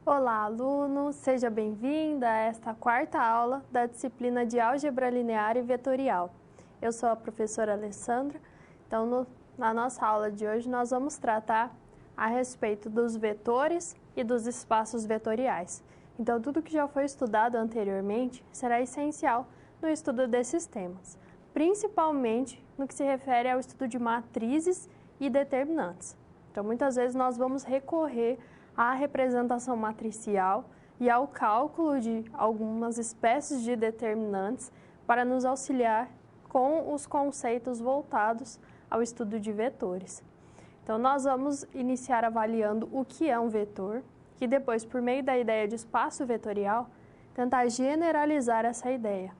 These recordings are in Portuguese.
Olá, aluno! Seja bem-vinda a esta quarta aula da disciplina de Álgebra Linear e Vetorial. Eu sou a professora Alessandra. Então, na nossa aula de hoje, nós vamos tratar a respeito dos vetores e dos espaços vetoriais. Então, tudo que já foi estudado anteriormente será essencial no estudo desses temas, principalmente no que se refere ao estudo de matrizes e determinantes. Então, muitas vezes nós vamos recorrer à representação matricial e ao cálculo de algumas espécies de determinantes para nos auxiliar com os conceitos voltados ao estudo de vetores. Então, nós vamos iniciar avaliando o que é um vetor e depois, por meio da ideia de espaço vetorial, tentar generalizar essa ideia.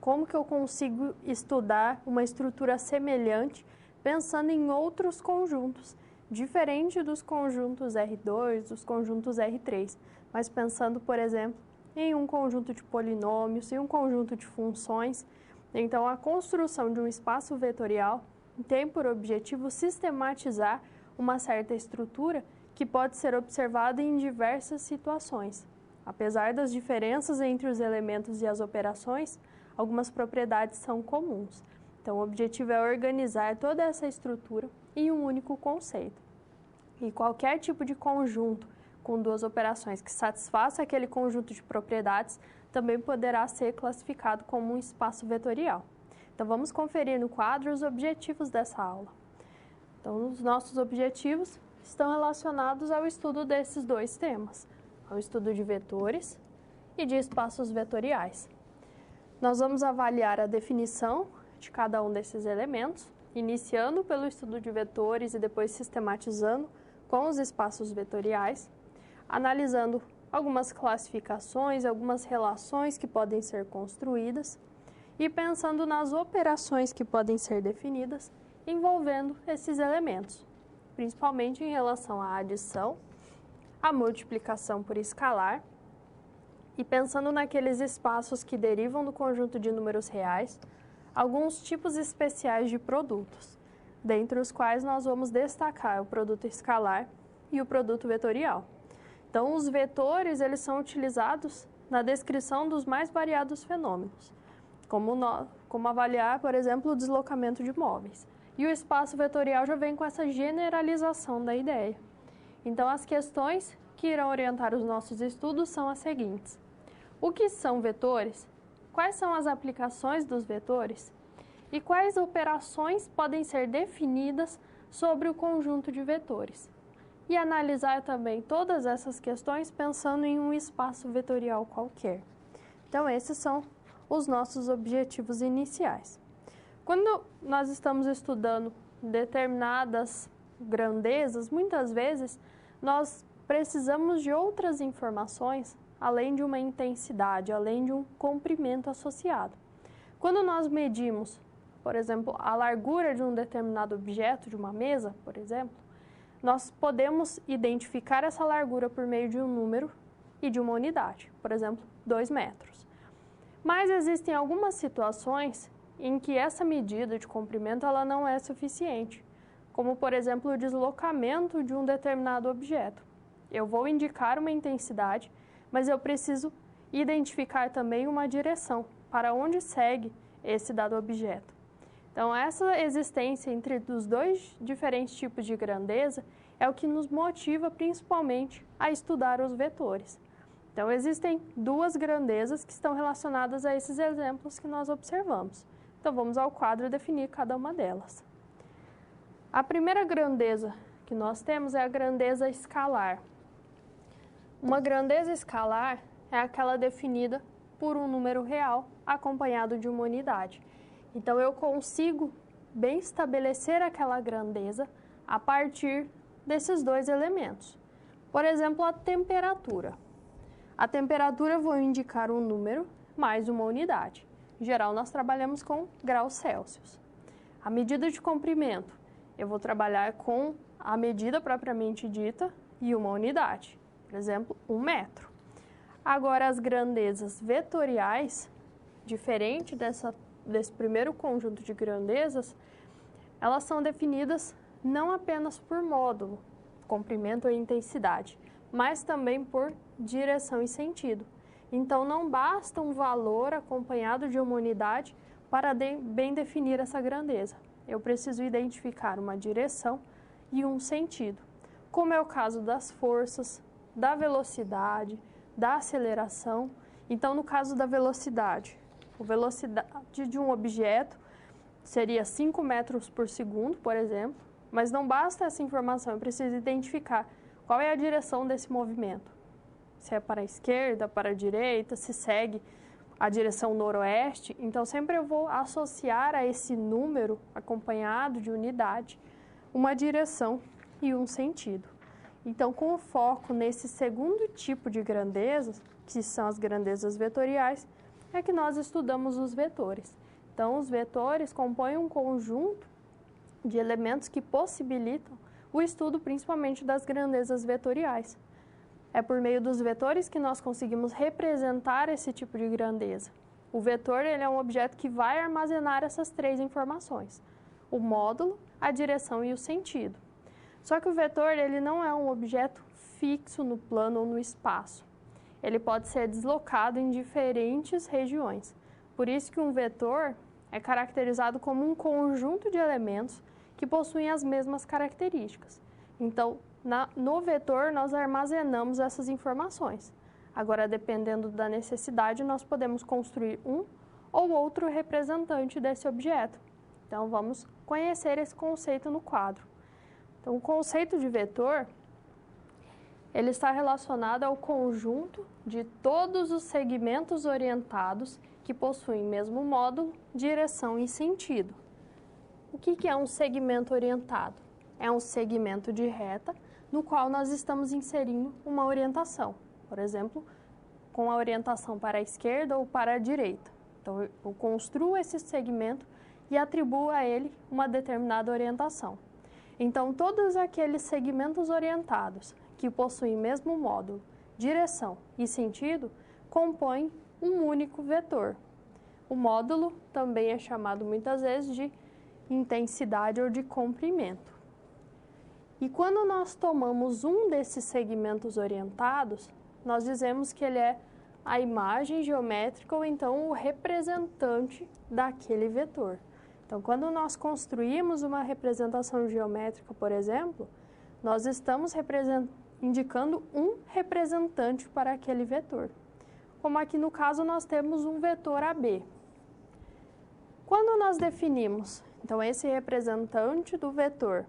Como que eu consigo estudar uma estrutura semelhante pensando em outros conjuntos, diferente dos conjuntos R2, dos conjuntos R3, mas pensando, por exemplo, em um conjunto de polinômios, em um conjunto de funções. Então, a construção de um espaço vetorial tem por objetivo sistematizar uma certa estrutura que pode ser observada em diversas situações. Apesar das diferenças entre os elementos e as operações, algumas propriedades são comuns. Então, o objetivo é organizar toda essa estrutura em um único conceito. E qualquer tipo de conjunto com duas operações que satisfaça aquele conjunto de propriedades também poderá ser classificado como um espaço vetorial. Então, vamos conferir no quadro os objetivos dessa aula. Então, os nossos objetivos estão relacionados ao estudo desses dois temas, ao estudo de vetores e de espaços vetoriais. Nós vamos avaliar a definição de cada um desses elementos, iniciando pelo estudo de vetores e depois sistematizando com os espaços vetoriais, analisando algumas classificações, algumas relações que podem ser construídas e pensando nas operações que podem ser definidas envolvendo esses elementos, principalmente em relação à adição, à multiplicação por escalar e pensando naqueles espaços que derivam do conjunto de números reais, alguns tipos especiais de produtos, dentre os quais nós vamos destacar o produto escalar e o produto vetorial. Então, os vetores eles são utilizados na descrição dos mais variados fenômenos, como avaliar, por exemplo, o deslocamento de móveis. E o espaço vetorial já vem com essa generalização da ideia. Então, as questões que irão orientar os nossos estudos são as seguintes: o que são vetores? Quais são as aplicações dos vetores? E quais operações podem ser definidas sobre o conjunto de vetores? E analisar também todas essas questões pensando em um espaço vetorial qualquer. Então, esses são os nossos objetivos iniciais. Quando nós estamos estudando determinadas grandezas, muitas vezes nós precisamos de outras informações, além de uma intensidade, além de um comprimento associado. Quando nós medimos, por exemplo, a largura de um determinado objeto, de uma mesa, por exemplo, nós podemos identificar essa largura por meio de um número e de uma unidade, por exemplo, 2 metros. Mas existem algumas situações em que essa medida de comprimento ela não é suficiente, como, por exemplo, o deslocamento de um determinado objeto. Eu vou indicar uma intensidade, mas eu preciso identificar também uma direção para onde segue esse dado objeto. Então, essa existência entre os dois diferentes tipos de grandeza é o que nos motiva principalmente a estudar os vetores. Então, existem duas grandezas que estão relacionadas a esses exemplos que nós observamos. Então, vamos ao quadro definir cada uma delas. A primeira grandeza que nós temos é a grandeza escalar. Uma grandeza escalar é aquela definida por um número real acompanhado de uma unidade. Então, eu consigo bem estabelecer aquela grandeza a partir desses dois elementos. Por exemplo, a temperatura. A temperatura eu vou indicar um número mais uma unidade. Em geral, nós trabalhamos com graus Celsius. A medida de comprimento, eu vou trabalhar com a medida propriamente dita e uma unidade. Por exemplo, 1 metro. Agora, as grandezas vetoriais, diferente desse primeiro conjunto de grandezas, elas são definidas não apenas por módulo, comprimento ou intensidade, mas também por direção e sentido. Então, não basta um valor acompanhado de uma unidade para bem definir essa grandeza. Eu preciso identificar uma direção e um sentido, como é o caso das forças, da velocidade, da aceleração. Então, no caso da velocidade, a velocidade de um objeto seria 5 metros por segundo, por exemplo, mas não basta essa informação, eu preciso identificar qual é a direção desse movimento. Se é para a esquerda, para a direita, se segue a direção noroeste. Então, sempre eu vou associar a esse número acompanhado de unidade uma direção e um sentido. Então, com o foco nesse segundo tipo de grandezas, que são as grandezas vetoriais, é que nós estudamos os vetores. Então, os vetores compõem um conjunto de elementos que possibilitam o estudo principalmente das grandezas vetoriais. É por meio dos vetores que nós conseguimos representar esse tipo de grandeza. O vetor ele é um objeto que vai armazenar essas três informações: o módulo, a direção e o sentido. Só que o vetor ele não é um objeto fixo no plano ou no espaço. Ele pode ser deslocado em diferentes regiões. Por isso que um vetor é caracterizado como um conjunto de elementos que possuem as mesmas características. Então, no vetor, nós armazenamos essas informações. Agora, dependendo da necessidade, nós podemos construir um ou outro representante desse objeto. Então, vamos conhecer esse conceito no quadro. Então, o conceito de vetor, ele está relacionado ao conjunto de todos os segmentos orientados que possuem mesmo módulo, direção e sentido. O que é um segmento orientado? É um segmento de reta no qual nós estamos inserindo uma orientação. Por exemplo, com a orientação para a esquerda ou para a direita. Então, eu construo esse segmento e atribuo a ele uma determinada orientação. Então, todos aqueles segmentos orientados que possuem mesmo módulo, direção e sentido compõem um único vetor. O módulo também é chamado muitas vezes de intensidade ou de comprimento. E quando nós tomamos um desses segmentos orientados, nós dizemos que ele é a imagem geométrica ou então o representante daquele vetor. Então, quando nós construímos uma representação geométrica, por exemplo, nós estamos indicando um representante para aquele vetor. Como aqui no caso nós temos um vetor AB. Quando nós definimos, então, esse representante do vetor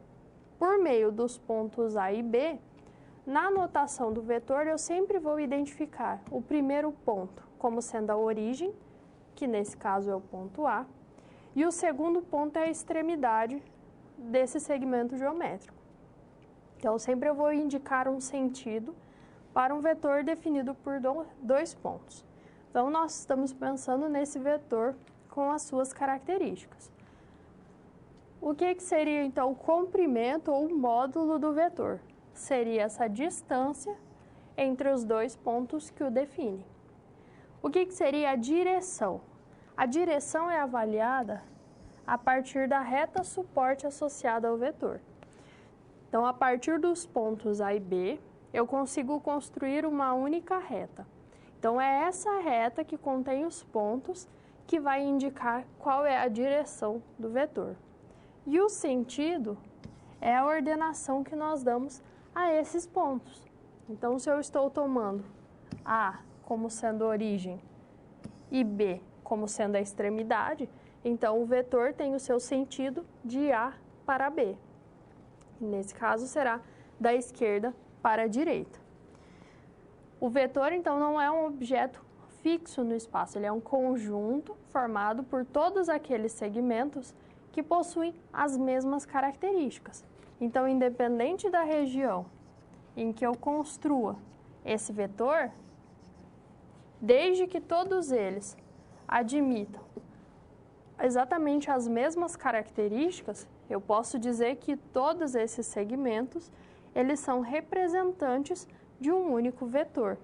por meio dos pontos A e B, na notação do vetor eu sempre vou identificar o primeiro ponto como sendo a origem, que nesse caso é o ponto A, e o segundo ponto é a extremidade desse segmento geométrico. Então, sempre eu vou indicar um sentido para um vetor definido por dois pontos. Então, nós estamos pensando nesse vetor com as suas características. O que seria, então, o comprimento ou o módulo do vetor? Seria essa distância entre os dois pontos que o definem. O que seria a direção? A direção é avaliada a partir da reta suporte associada ao vetor. Então, a partir dos pontos A e B, eu consigo construir uma única reta. Então, é essa reta que contém os pontos que vai indicar qual é a direção do vetor. E o sentido é a ordenação que nós damos a esses pontos. Então, se eu estou tomando A como sendo a origem e B como sendo a extremidade, então o vetor tem o seu sentido de A para B. Nesse caso, será da esquerda para a direita. O vetor, então, não é um objeto fixo no espaço, ele é um conjunto formado por todos aqueles segmentos que possuem as mesmas características. Então, independente da região em que eu construa esse vetor, desde que todos eles admitam exatamente as mesmas características, eu posso dizer que todos esses segmentos, eles são representantes de um único vetor.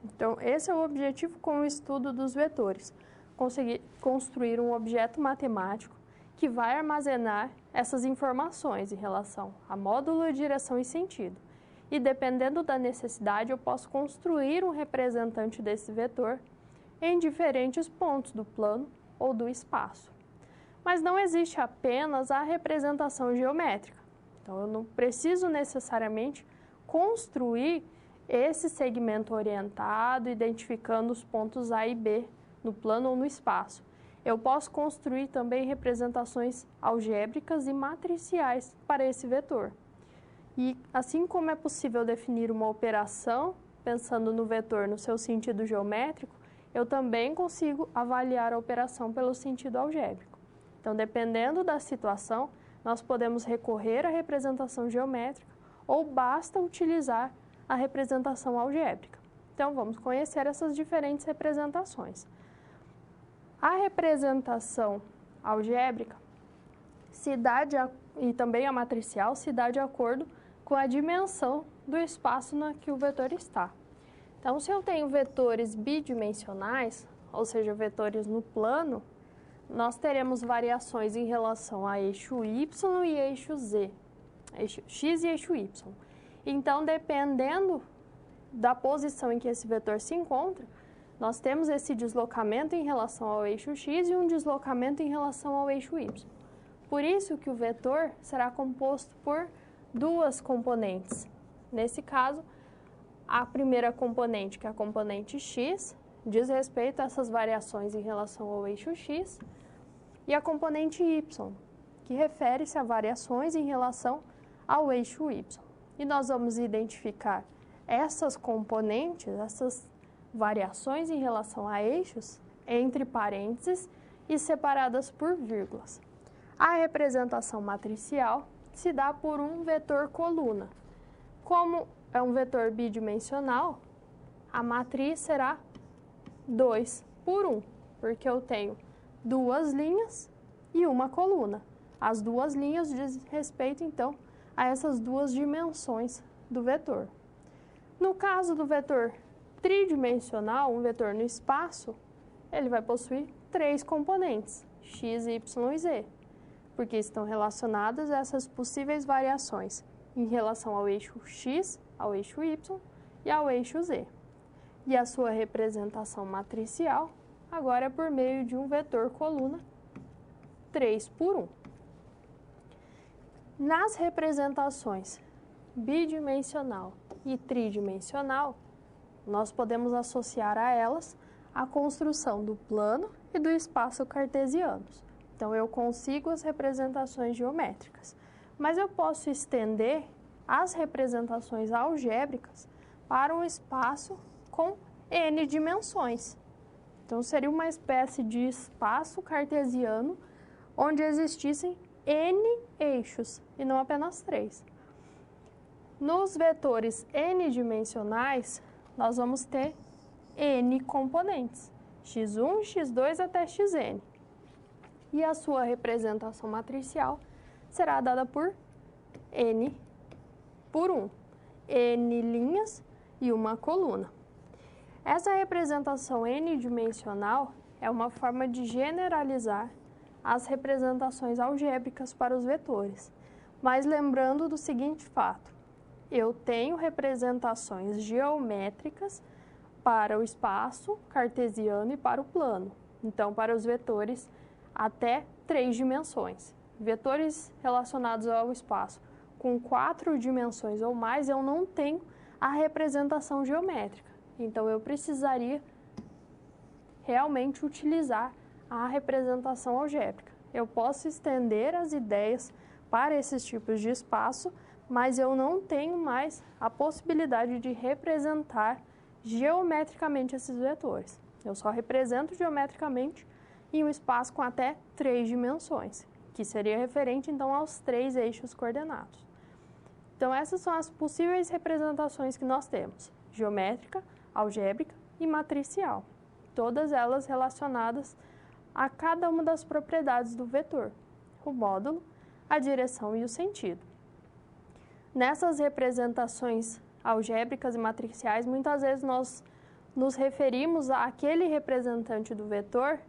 Então, esse é o objetivo com o estudo dos vetores, conseguir construir um objeto matemático que vai armazenar essas informações em relação a módulo, direção e sentido. e dependendo da necessidade eu posso construir um representante desse vetor em diferentes pontos do plano ou do espaço. Mas não existe apenas a representação geométrica, então eu não preciso necessariamente construir esse segmento orientado, identificando os pontos A e B no plano ou no espaço. Eu posso construir também representações algébricas e matriciais para esse vetor. E assim como é possível definir uma operação, pensando no vetor no seu sentido geométrico, eu também consigo avaliar a operação pelo sentido algébrico. Então, dependendo da situação, nós podemos recorrer à representação geométrica ou basta utilizar a representação algébrica. Então, vamos conhecer essas diferentes representações. A representação algébrica e também a matricial se dá de acordo com a dimensão do espaço na que o vetor está. Então, se eu tenho vetores bidimensionais, ou seja, vetores no plano, nós teremos variações em relação a eixo Y e eixo Z, eixo X e eixo Y. Então, dependendo da posição em que esse vetor se encontra, nós temos esse deslocamento em relação ao eixo X e um deslocamento em relação ao eixo Y. Por isso que o vetor será composto por duas componentes. Nesse caso, a primeira componente, que é a componente x, diz respeito a essas variações em relação ao eixo x, e a componente y, que refere-se a variações em relação ao eixo y. E nós vamos identificar essas componentes, essas variações em relação a eixos, entre parênteses e separadas por vírgulas. A representação matricial se dá por um vetor coluna. Como é um vetor bidimensional, a matriz será 2 por 1, porque eu tenho duas linhas e uma coluna. As duas linhas dizem respeito, então, a essas duas dimensões do vetor. No caso do vetor tridimensional, um vetor no espaço, ele vai possuir três componentes, x, y e z, porque estão relacionadas a essas possíveis variações em relação ao eixo x, ao eixo y e ao eixo z. E a sua representação matricial agora é por meio de um vetor coluna 3 por 1. Nas representações bidimensional e tridimensional, nós podemos associar a elas a construção do plano e do espaço cartesianos. Então, eu consigo as representações geométricas, mas eu posso estender as representações algébricas para um espaço com n dimensões. Então, seria uma espécie de espaço cartesiano onde existissem n eixos e não apenas 3. Nos vetores n-dimensionais, nós vamos ter n componentes, x1, x2 até xn. E a sua representação matricial será dada por n por 1, n linhas e uma coluna. Essa representação n-dimensional é uma forma de generalizar as representações algébricas para os vetores, mas lembrando do seguinte fato: eu tenho representações geométricas para o espaço cartesiano e para o plano. Então, para os vetores até 3 dimensões. Vetores relacionados ao espaço com 4 dimensões ou mais, eu não tenho a representação geométrica. Então, eu precisaria realmente utilizar a representação algébrica. Eu posso estender as ideias para esses tipos de espaço, mas eu não tenho mais a possibilidade de representar geometricamente esses vetores. Eu só represento geometricamente em um espaço com até 3 dimensões, que seria referente, então, aos 3 eixos coordenados. Então, essas são as possíveis representações que nós temos: geométrica, algébrica e matricial. Todas elas relacionadas a cada uma das propriedades do vetor: o módulo, a direção e o sentido. Nessas representações algébricas e matriciais, muitas vezes nós nos referimos àquele representante do vetor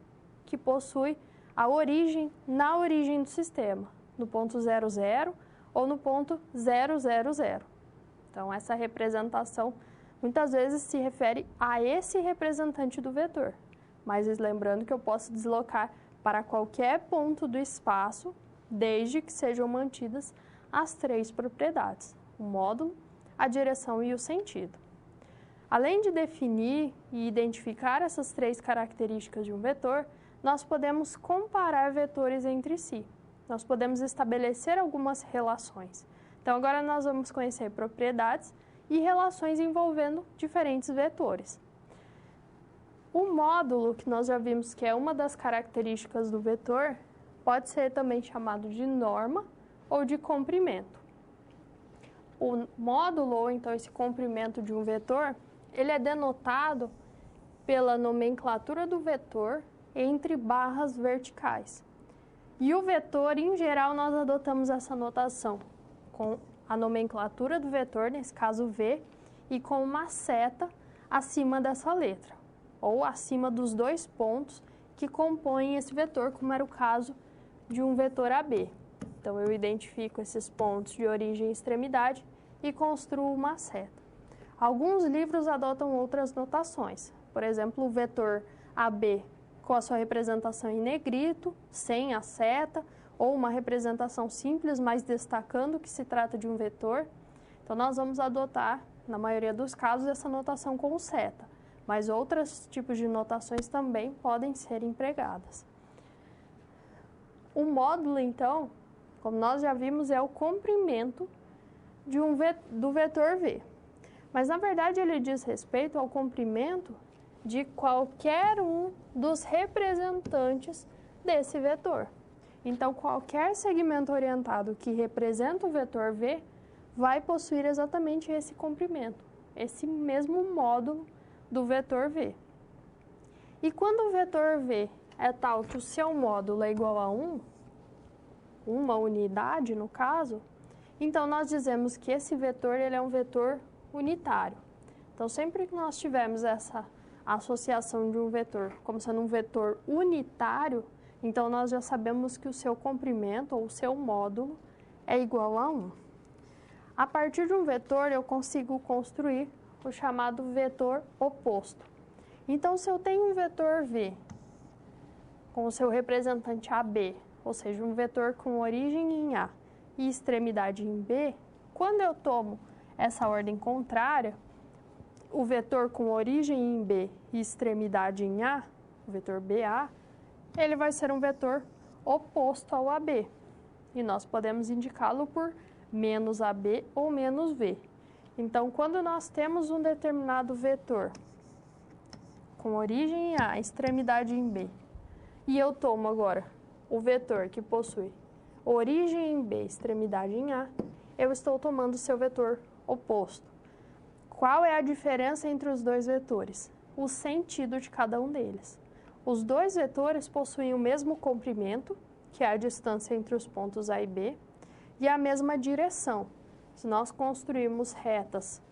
que possui a origem na origem do sistema, no ponto 00 ou no ponto 000. Então, essa representação muitas vezes se refere a esse representante do vetor, mas lembrando que eu posso deslocar para qualquer ponto do espaço, desde que sejam mantidas as três propriedades, o módulo, a direção e o sentido. Além de definir e identificar essas três características de um vetor, nós podemos comparar vetores entre si. Nós podemos estabelecer algumas relações. Então, agora nós vamos conhecer propriedades e relações envolvendo diferentes vetores. O módulo, que nós já vimos que é uma das características do vetor, pode ser também chamado de norma ou de comprimento. O módulo, ou então esse comprimento de um vetor, ele é denotado pela nomenclatura do vetor entre barras verticais. E o vetor, em geral, nós adotamos essa notação com a nomenclatura do vetor, nesse caso V, e com uma seta acima dessa letra, ou acima dos dois pontos que compõem esse vetor, como era o caso de um vetor AB. Então, eu identifico esses pontos de origem e extremidade e construo uma seta. Alguns livros adotam outras notações, por exemplo, o vetor AB com a sua representação em negrito, sem a seta, ou uma representação simples, mas destacando que se trata de um vetor. Então, nós vamos adotar, na maioria dos casos, essa notação com seta, mas outros tipos de notações também podem ser empregadas. O módulo, então, como nós já vimos, é o comprimento do vetor V. Mas, na verdade, ele diz respeito ao comprimento de qualquer um dos representantes desse vetor. Então, qualquer segmento orientado que representa o vetor V vai possuir exatamente esse comprimento, esse mesmo módulo do vetor V. E quando o vetor V é tal que o seu módulo é igual a 1, uma unidade no caso, então nós dizemos que esse vetor ele é um vetor unitário. Então, sempre que nós tivermos essa associação de um vetor como sendo um vetor unitário, então nós já sabemos que o seu comprimento ou o seu módulo é igual a 1. A partir de um vetor, eu consigo construir o chamado vetor oposto. Então, se eu tenho um vetor V com o seu representante AB, ou seja, um vetor com origem em A e extremidade em B, quando eu tomo essa ordem contrária, o vetor com origem em B e extremidade em A, o vetor BA, ele vai ser um vetor oposto ao AB. E nós podemos indicá-lo por menos AB ou menos V. Então, quando nós temos um determinado vetor com origem em A, extremidade em B, e eu tomo agora o vetor que possui origem em B, extremidade em A, eu estou tomando o seu vetor oposto. Qual é a diferença entre os dois vetores? O sentido de cada um deles. Os dois vetores possuem o mesmo comprimento, que é a distância entre os pontos A e B, e a mesma direção. Se nós construirmos retas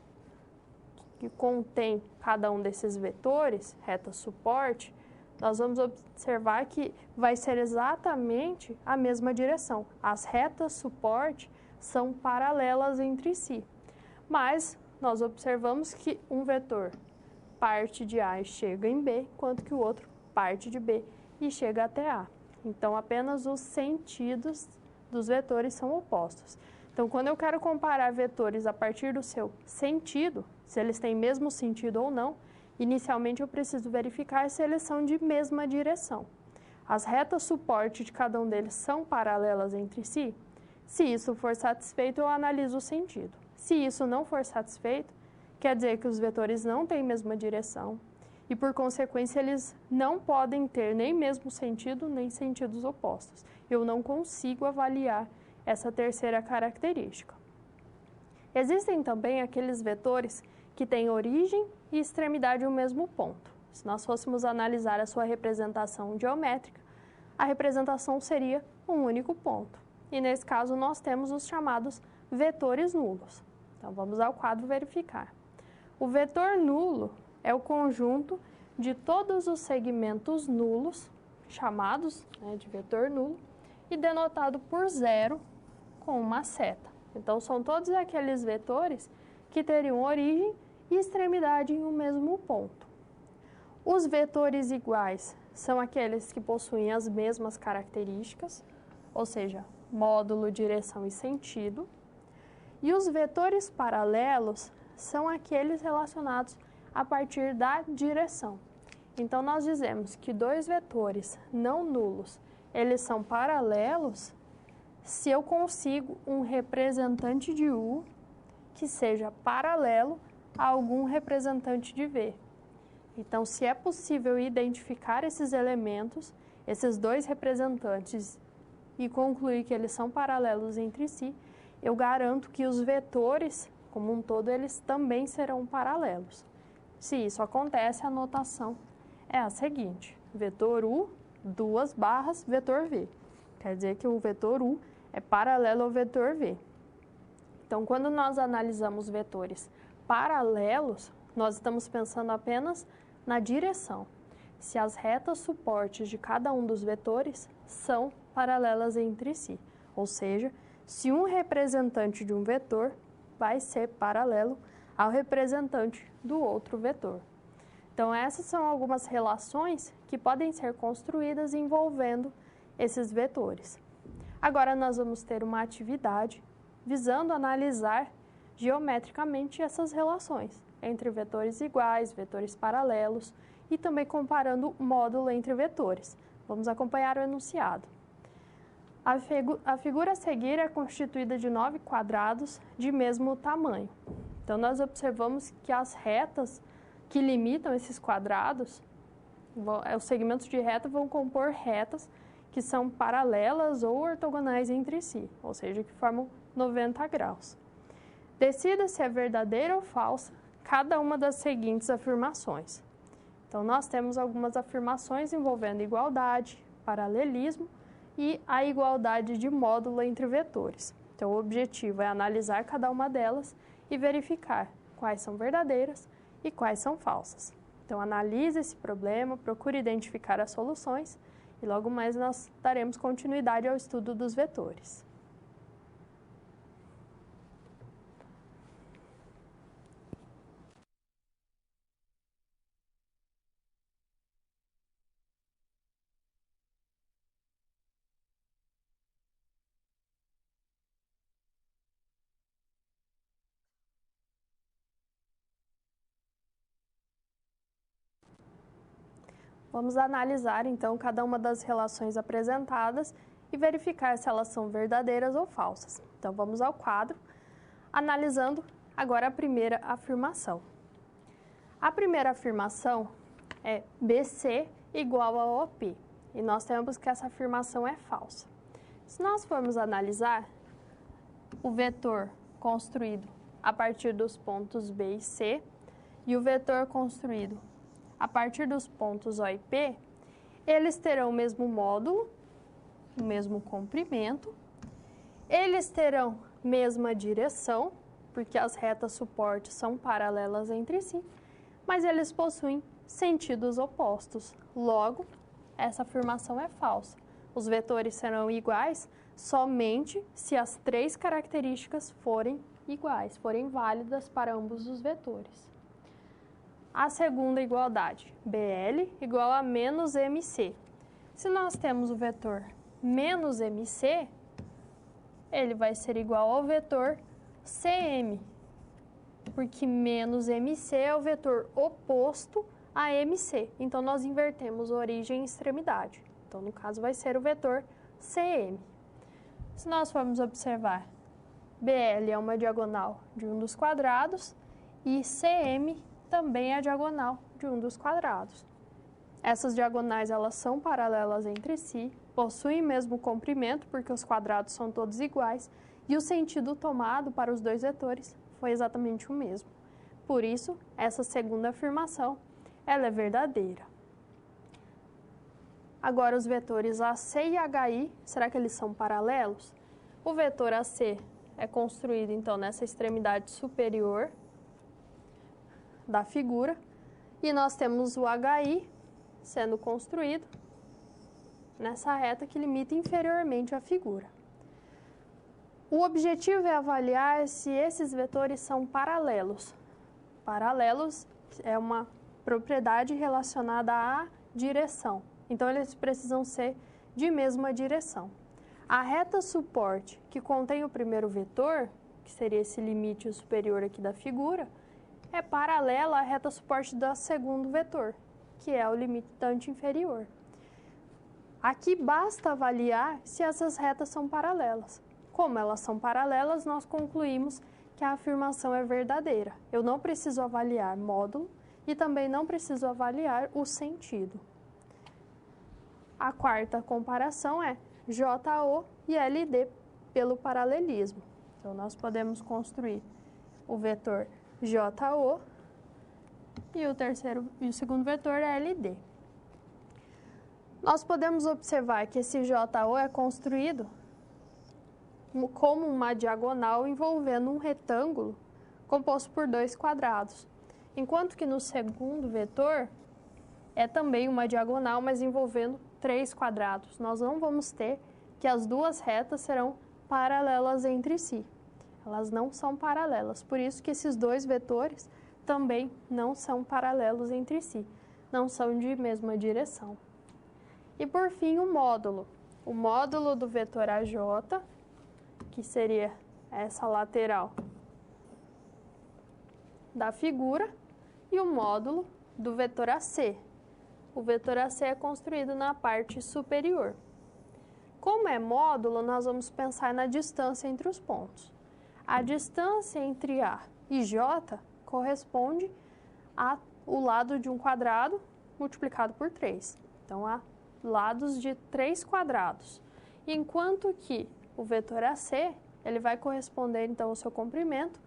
que contêm cada um desses vetores, reta suporte, nós vamos observar que vai ser exatamente a mesma direção. As retas suporte são paralelas entre si, mas nós observamos que um vetor parte de A e chega em B, enquanto que o outro parte de B e chega até A. Então, apenas os sentidos dos vetores são opostos. Então, quando eu quero comparar vetores a partir do seu sentido, se eles têm mesmo sentido ou não, inicialmente eu preciso verificar se eles são de mesma direção. As retas suporte de cada um deles são paralelas entre si? Se isso for satisfeito, eu analiso o sentido. Se isso não for satisfeito, quer dizer que os vetores não têm mesma direção e, por consequência, eles não podem ter nem mesmo sentido, nem sentidos opostos. Eu não consigo avaliar essa terceira característica. Existem também aqueles vetores que têm origem e extremidade no mesmo ponto. Se nós fôssemos analisar a sua representação geométrica, a representação seria um único ponto. E, nesse caso, nós temos os chamados vetores nulos. Então, vamos ao quadro verificar. O vetor nulo é o conjunto de todos os segmentos nulos, chamados de vetor nulo, e denotado por 0 com uma seta. Então, são todos aqueles vetores que teriam origem e extremidade em um mesmo ponto. Os vetores iguais são aqueles que possuem as mesmas características, ou seja, módulo, direção e sentido. E os vetores paralelos são aqueles relacionados a partir da direção. Então, nós dizemos que dois vetores não nulos, eles são paralelos se eu consigo um representante de U que seja paralelo a algum representante de V. Então, se é possível identificar esses elementos, esses dois representantes, e concluir que eles são paralelos entre si, eu garanto que os vetores, como um todo, eles também serão paralelos. Se isso acontece, a notação é a seguinte: vetor U, duas barras, vetor V. Quer dizer que o vetor U é paralelo ao vetor V. Então, quando nós analisamos vetores paralelos, nós estamos pensando apenas na direção. Se as retas suportes de cada um dos vetores são paralelas entre si, ou seja, se um representante de um vetor vai ser paralelo ao representante do outro vetor. Então, essas são algumas relações que podem ser construídas envolvendo esses vetores. Agora, nós vamos ter uma atividade visando analisar geometricamente essas relações entre vetores iguais, vetores paralelos e também comparando o módulo entre vetores. Vamos acompanhar o enunciado. A figura a seguir é constituída de 9 quadrados de mesmo tamanho. Então, nós observamos que as retas que limitam esses quadrados, os segmentos de reta vão compor retas que são paralelas ou ortogonais entre si, ou seja, que formam 90 graus. Decida se é verdadeira ou falsa cada uma das seguintes afirmações. Então, nós temos algumas afirmações envolvendo igualdade, paralelismo e a igualdade de módulo entre vetores. Então, o objetivo é analisar cada uma delas e verificar quais são verdadeiras e quais são falsas. Então, analise esse problema, procure identificar as soluções e logo mais nós daremos continuidade ao estudo dos vetores. Vamos analisar, então, cada uma das relações apresentadas e verificar se elas são verdadeiras ou falsas. Então, vamos ao quadro, analisando agora a primeira afirmação. A primeira afirmação é BC igual a OP, e nós temos que essa afirmação é falsa. Se nós formos analisar o vetor construído a partir dos pontos B e C e o vetor construído a partir dos pontos O e P, eles terão o mesmo módulo, o mesmo comprimento, eles terão mesma direção, porque as retas suporte são paralelas entre si, mas eles possuem sentidos opostos. Logo, essa afirmação é falsa. Os vetores serão iguais somente se as três características forem iguais, forem válidas para ambos os vetores. A segunda igualdade, BL igual a menos MC. Se nós temos o vetor menos MC, ele vai ser igual ao vetor CM, porque menos MC é o vetor oposto a MC. Então, nós invertemos origem e extremidade. Então, no caso, vai ser o vetor CM. Se nós formos observar, BL é uma diagonal de um dos quadrados e CM também é a diagonal de um dos quadrados. Essas diagonais, elas são paralelas entre si, possuem o mesmo comprimento, porque os quadrados são todos iguais, e o sentido tomado para os dois vetores foi exatamente o mesmo. Por isso, essa segunda afirmação, ela é verdadeira. Agora, os vetores AC e HI, será que eles são paralelos? O vetor AC é construído, então, nessa extremidade superior da figura, e nós temos o HI sendo construído nessa reta que limita inferiormente a figura. O objetivo é avaliar se esses vetores são paralelos. Paralelos é uma propriedade relacionada à direção. Então, eles precisam ser de mesma direção. A reta suporte que contém o primeiro vetor, que seria esse limite superior aqui da figura, é paralela à reta suporte do segundo vetor, que é o limitante inferior. Aqui basta avaliar se essas retas são paralelas. Como elas são paralelas, nós concluímos que a afirmação é verdadeira. Eu não preciso avaliar módulo e também não preciso avaliar o sentido. A quarta comparação é JO e LD pelo paralelismo. Então, nós podemos construir o vetor JO e o segundo vetor é LD. Nós podemos observar que esse JO é construído como uma diagonal envolvendo um retângulo composto por dois quadrados, enquanto que no segundo vetor é também uma diagonal, mas envolvendo três quadrados. Nós não vamos ter que as duas retas serão paralelas entre si. Elas não são paralelas, por isso que esses dois vetores também não são paralelos entre si, não são de mesma direção. E por fim, o módulo. O módulo do vetor AJ, que seria essa lateral da figura, e o módulo do vetor AC. O vetor AC é construído na parte superior. Como é módulo, nós vamos pensar na distância entre os pontos. A distância entre A e J corresponde ao lado de um quadrado multiplicado por 3. Então, há lados de 3 quadrados. Enquanto que o vetor AC, ele vai corresponder, então, ao seu comprimento,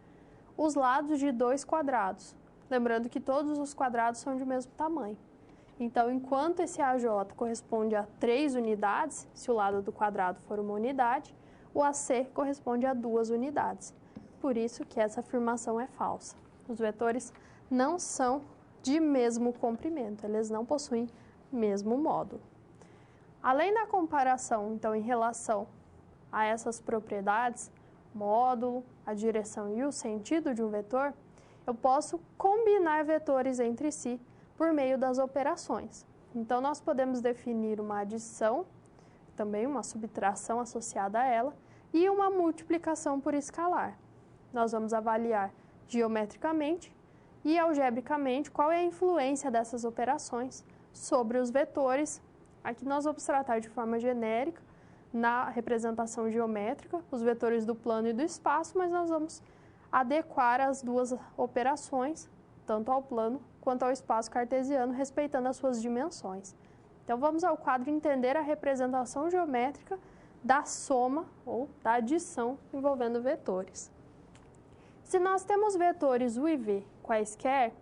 os lados de 2 quadrados. Lembrando que todos os quadrados são de mesmo tamanho. Então, enquanto esse AJ corresponde a 3 unidades, se o lado do quadrado for uma unidade, o AC corresponde a 2 unidades. Por isso que essa afirmação é falsa. Os vetores não são de mesmo comprimento, eles não possuem mesmo módulo. Além da comparação, então, em relação a essas propriedades, módulo, a direção e o sentido de um vetor, eu posso combinar vetores entre si por meio das operações. Então, nós podemos definir uma adição, também uma subtração associada a ela, e uma multiplicação por escalar. Nós vamos avaliar geometricamente e algebricamente qual é a influência dessas operações sobre os vetores. Aqui nós vamos tratar de forma genérica, na representação geométrica, os vetores do plano e do espaço, mas nós vamos adequar as duas operações, tanto ao plano quanto ao espaço cartesiano, respeitando as suas dimensões. Então, vamos ao quadro entender a representação geométrica da soma ou da adição envolvendo vetores. Se nós temos vetores U e V quaisquer,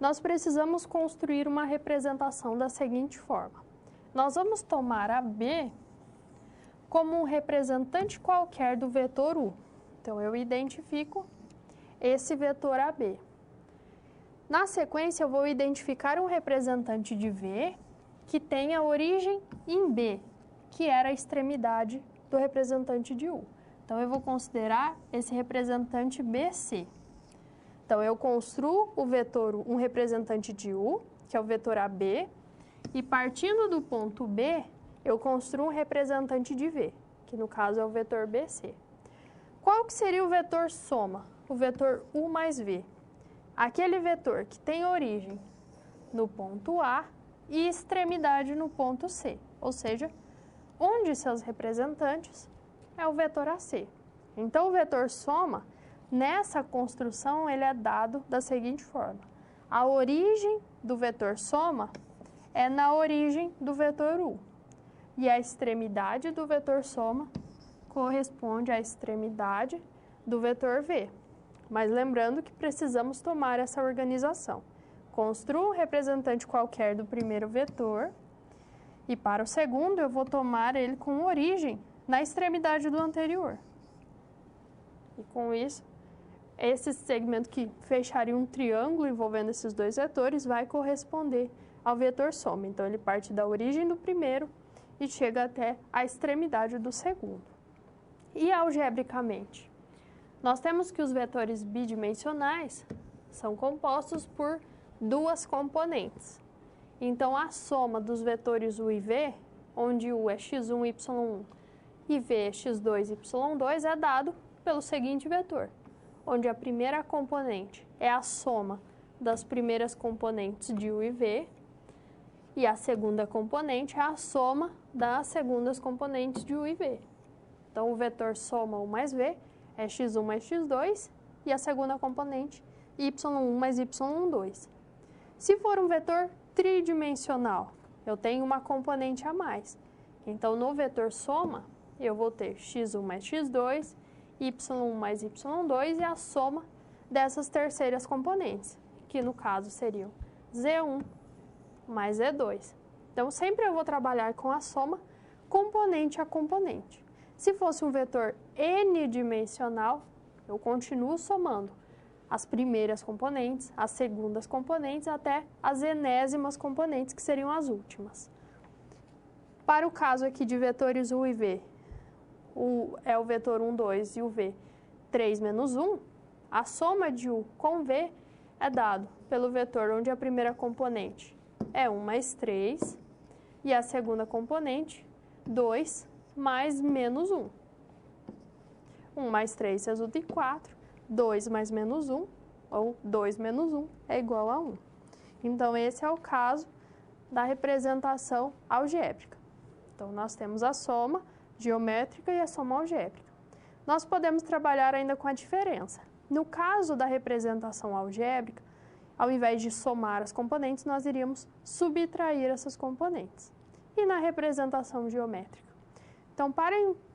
nós precisamos construir uma representação da seguinte forma. Nós vamos tomar a B como um representante qualquer do vetor U. Então, eu identifico esse vetor AB. Na sequência, eu vou identificar um representante de V que tenha origem em B, que era a extremidade do representante de U. Então, eu vou considerar esse representante BC. Então, eu construo o vetor U, um representante de U, que é o vetor AB, e partindo do ponto B, eu construo um representante de V, que no caso é o vetor BC. Qual que seria o vetor soma? O vetor U mais V. Aquele vetor que tem origem no ponto A e extremidade no ponto C, ou seja, um de seus representantes é o vetor AC. Então, o vetor soma, nessa construção, ele é dado da seguinte forma. A origem do vetor soma é na origem do vetor U. E a extremidade do vetor soma corresponde à extremidade do vetor V. Mas lembrando que precisamos tomar essa organização. Construo um representante qualquer do primeiro vetor e para o segundo eu vou tomar ele com origem na extremidade do anterior. E com isso, esse segmento que fecharia um triângulo envolvendo esses dois vetores vai corresponder ao vetor soma. Então, ele parte da origem do primeiro e chega até a extremidade do segundo. E algebricamente? Nós temos que os vetores bidimensionais são compostos por duas componentes. Então, a soma dos vetores u e v, onde u é x1, y1 e v é x2, y2, é dado pelo seguinte vetor, onde a primeira componente é a soma das primeiras componentes de u e v, e a segunda componente é a soma das segundas componentes de u e v. Então, o vetor soma u mais v é x1 mais x2, e a segunda componente, y1 mais y2. Se for um vetor tridimensional, eu tenho uma componente a mais. Então, no vetor soma, eu vou ter x1 mais x2, y1 mais y2 e a soma dessas terceiras componentes, que no caso seriam z1 mais z2. Então, sempre eu vou trabalhar com a soma componente a componente. Se fosse um vetor n-dimensional, eu continuo somando as primeiras componentes, as segundas componentes, até as enésimas componentes, que seriam as últimas. Para o caso aqui de vetores u e v, u é o vetor 1, 2 e o v 3 menos 1, a soma de u com v é dado pelo vetor onde a primeira componente é 1 mais 3 e a segunda componente 2 mais menos 1. 1 mais 3 resulta em 4, 2 mais menos 1, ou 2 menos 1, é igual a 1. Então, esse é o caso da representação algébrica. Então, nós temos a soma geométrica e a soma algébrica. Nós podemos trabalhar ainda com a diferença. No caso da representação algébrica, ao invés de somar as componentes, nós iríamos subtrair essas componentes. E na representação geométrica? Então, para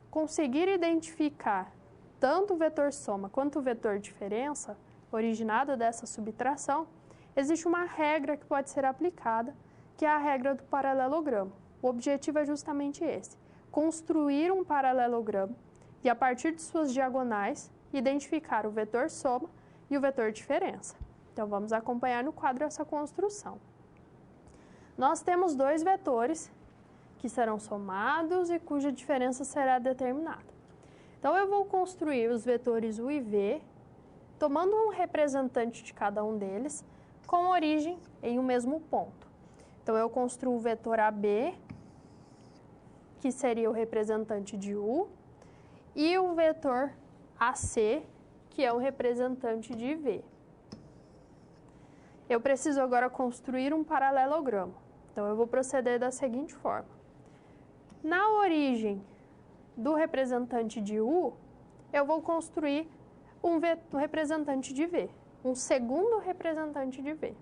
conseguir identificar tanto o vetor soma quanto o vetor diferença, originado dessa subtração, existe uma regra que pode ser aplicada, que é a regra do paralelogramo. O objetivo é justamente esse, construir um paralelogramo e, a partir de suas diagonais, identificar o vetor soma e o vetor diferença. Então, vamos acompanhar no quadro essa construção. Nós temos dois vetores que serão somados e cuja diferença será determinada. Então, eu vou construir os vetores u e v, tomando um representante de cada um deles, com origem em um mesmo ponto. Então, eu construo o vetor AB, que seria o representante de u, e o vetor AC, que é o representante de v. Eu preciso agora construir um paralelogramo. Então, eu vou proceder da seguinte forma. Na origem do representante de u, eu vou construir um representante de v, um segundo representante de v.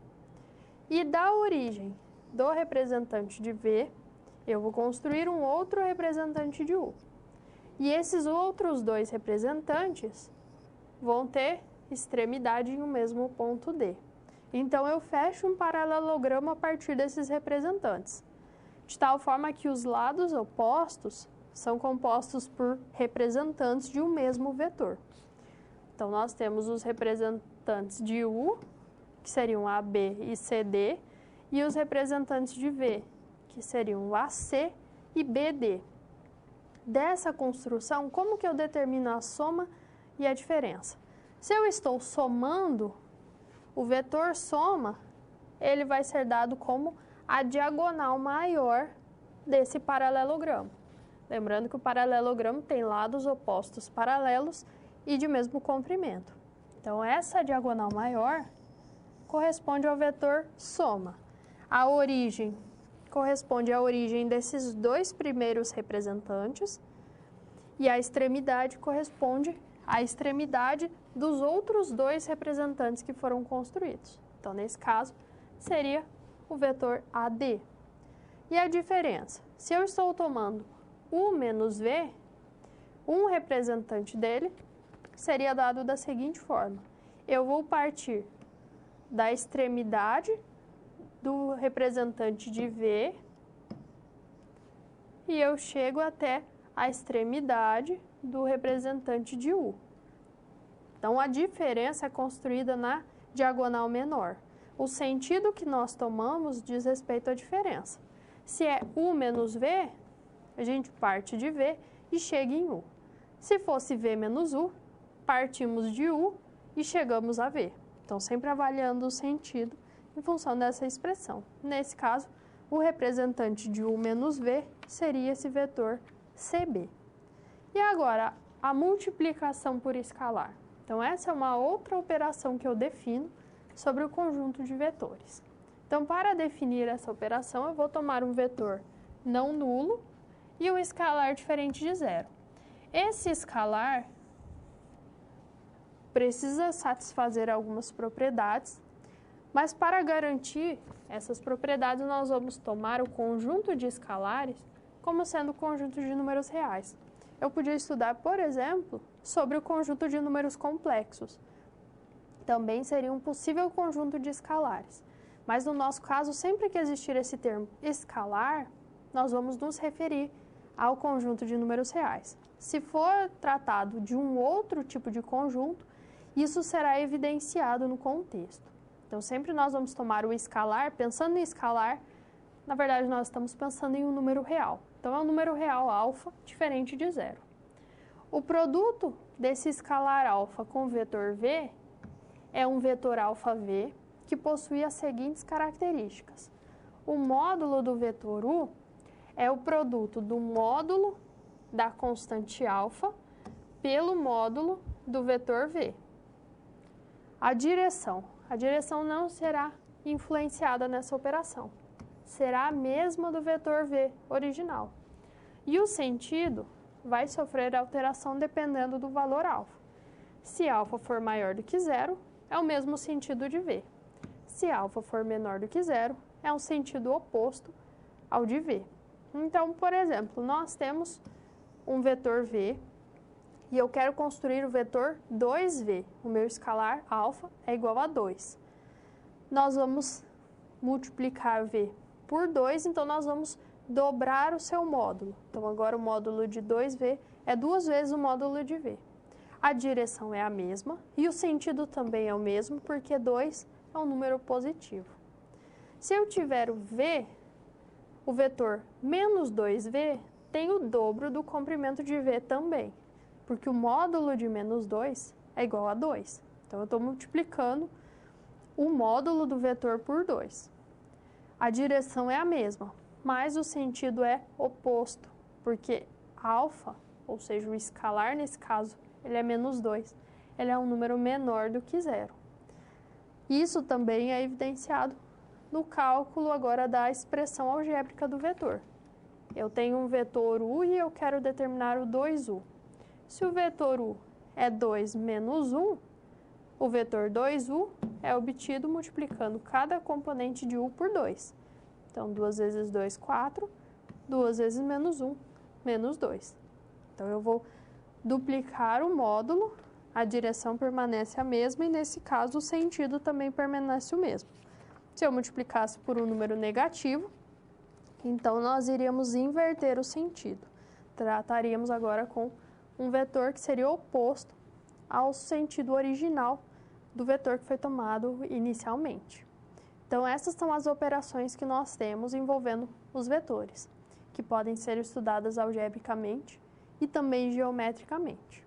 E da origem do representante de v, eu vou construir um outro representante de u. E esses outros dois representantes vão ter extremidade em um mesmo ponto D. Então, eu fecho um paralelogramo a partir desses representantes, de tal forma que os lados opostos são compostos por representantes de um mesmo vetor. Então, nós temos os representantes de u, que seriam AB e CD, e os representantes de V, que seriam AC e BD. Dessa construção, como que eu determino a soma e a diferença? Se eu estou somando, o vetor soma, ele vai ser dado como a diagonal maior desse paralelogramo. Lembrando que o paralelogramo tem lados opostos paralelos e de mesmo comprimento. Então, essa diagonal maior corresponde ao vetor soma. A origem corresponde à origem desses dois primeiros representantes e a extremidade corresponde à extremidade dos outros dois representantes que foram construídos. Então, nesse caso, seria o vetor AD. E a diferença? Se eu estou tomando U menos V, um representante dele seria dado da seguinte forma. Eu vou partir da extremidade do representante de V e eu chego até a extremidade do representante de U. Então, a diferença é construída na diagonal menor. O sentido que nós tomamos diz respeito à diferença. Se é U menos V, a gente parte de V e chega em U. Se fosse V menos U, partimos de U e chegamos a V. Então, sempre avaliando o sentido em função dessa expressão. Nesse caso, o representante de U menos V seria esse vetor CB. E agora, a multiplicação por escalar. Então, essa é uma outra operação que eu defino sobre o conjunto de vetores. Então, para definir essa operação, eu vou tomar um vetor não nulo e um escalar diferente de zero. Esse escalar precisa satisfazer algumas propriedades, mas para garantir essas propriedades, nós vamos tomar o conjunto de escalares como sendo o conjunto de números reais. Eu podia estudar, por exemplo, sobre o conjunto de números complexos. Também seria um possível conjunto de escalares. Mas no nosso caso, sempre que existir esse termo escalar, nós vamos nos referir ao conjunto de números reais. Se for tratado de um outro tipo de conjunto, isso será evidenciado no contexto. Então, sempre nós vamos tomar o escalar, pensando em escalar, na verdade, nós estamos pensando em um número real. Então, é um número real alfa diferente de zero. O produto desse escalar alfa com o vetor V é um vetor alfa V que possui as seguintes características. O módulo do vetor U é o produto do módulo da constante alfa pelo módulo do vetor V. A direção não será influenciada nessa operação. Será a mesma do vetor V original. E o sentido vai sofrer alteração dependendo do valor alfa. Se alfa for maior do que zero, é o mesmo sentido de V. Se alfa for menor do que zero, é um sentido oposto ao de V. Então, por exemplo, nós temos um vetor V e eu quero construir o vetor 2V. O meu escalar alfa é igual a 2. Nós vamos multiplicar V por 2, então nós vamos dobrar o seu módulo. Então, agora o módulo de 2V é 2 vezes o módulo de V. A direção é a mesma e o sentido também é o mesmo, porque 2 é um número positivo. Se eu tiver o V, o vetor menos 2V tem o dobro do comprimento de V também, porque o módulo de menos 2 é igual a 2. Então, eu estou multiplicando o módulo do vetor por 2. A direção é a mesma, mas o sentido é oposto, porque alfa, ou seja, o escalar nesse caso, ele é menos 2. Ele é um número menor do que zero. Isso também é evidenciado no cálculo agora da expressão algébrica do vetor. Eu tenho um vetor U e eu quero determinar o 2U. Se o vetor U é 2 menos 1, o vetor 2U é obtido multiplicando cada componente de U por 2. Então, 2 vezes 2, 4. 2 vezes menos 1, menos 2. Então, eu vou duplicar o módulo, a direção permanece a mesma e, nesse caso, o sentido também permanece o mesmo. Se eu multiplicasse por um número negativo, então nós iríamos inverter o sentido. Trataríamos agora com um vetor que seria oposto ao sentido original do vetor que foi tomado inicialmente. Então, essas são as operações que nós temos envolvendo os vetores, que podem ser estudadas algebricamente e também geometricamente.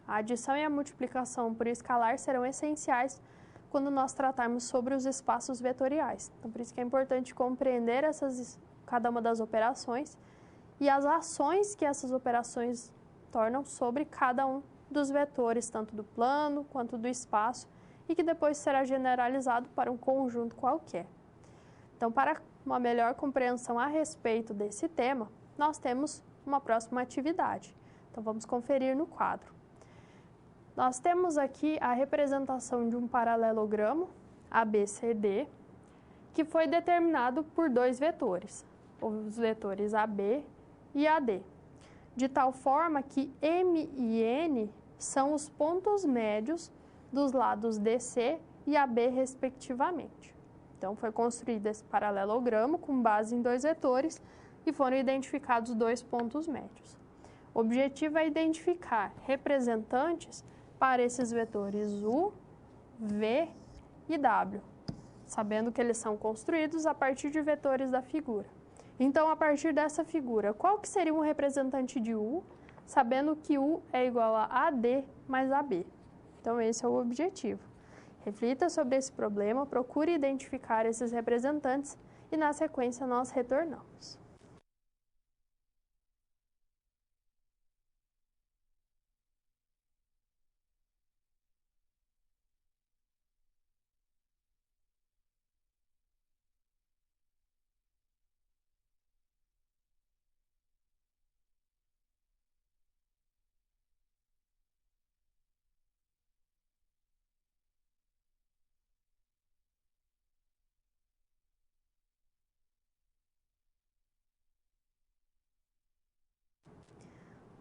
A adição e a multiplicação por escalar serão essenciais quando nós tratarmos sobre os espaços vetoriais. Então, por isso que é importante compreender cada uma das operações e as ações que essas operações tornam sobre cada um dos vetores, tanto do plano quanto do espaço, e que depois será generalizado para um conjunto qualquer. Então, para uma melhor compreensão a respeito desse tema, nós temos uma próxima atividade. Então, vamos conferir no quadro. Nós temos aqui a representação de um paralelogramo ABCD, que foi determinado por dois vetores, os vetores AB e AD, de tal forma que M e N são os pontos médios dos lados DC e AB, respectivamente. Então, foi construído esse paralelogramo com base em dois vetores e foram identificados dois pontos médios. O objetivo é identificar representantes para esses vetores U, V e W, sabendo que eles são construídos a partir de vetores da figura. Então, a partir dessa figura, qual que seria um representante de U? sabendo que U é igual a AD mais AB. Então, esse é o objetivo. Reflita sobre esse problema, procure identificar esses representantes e, na sequência, nós retornamos.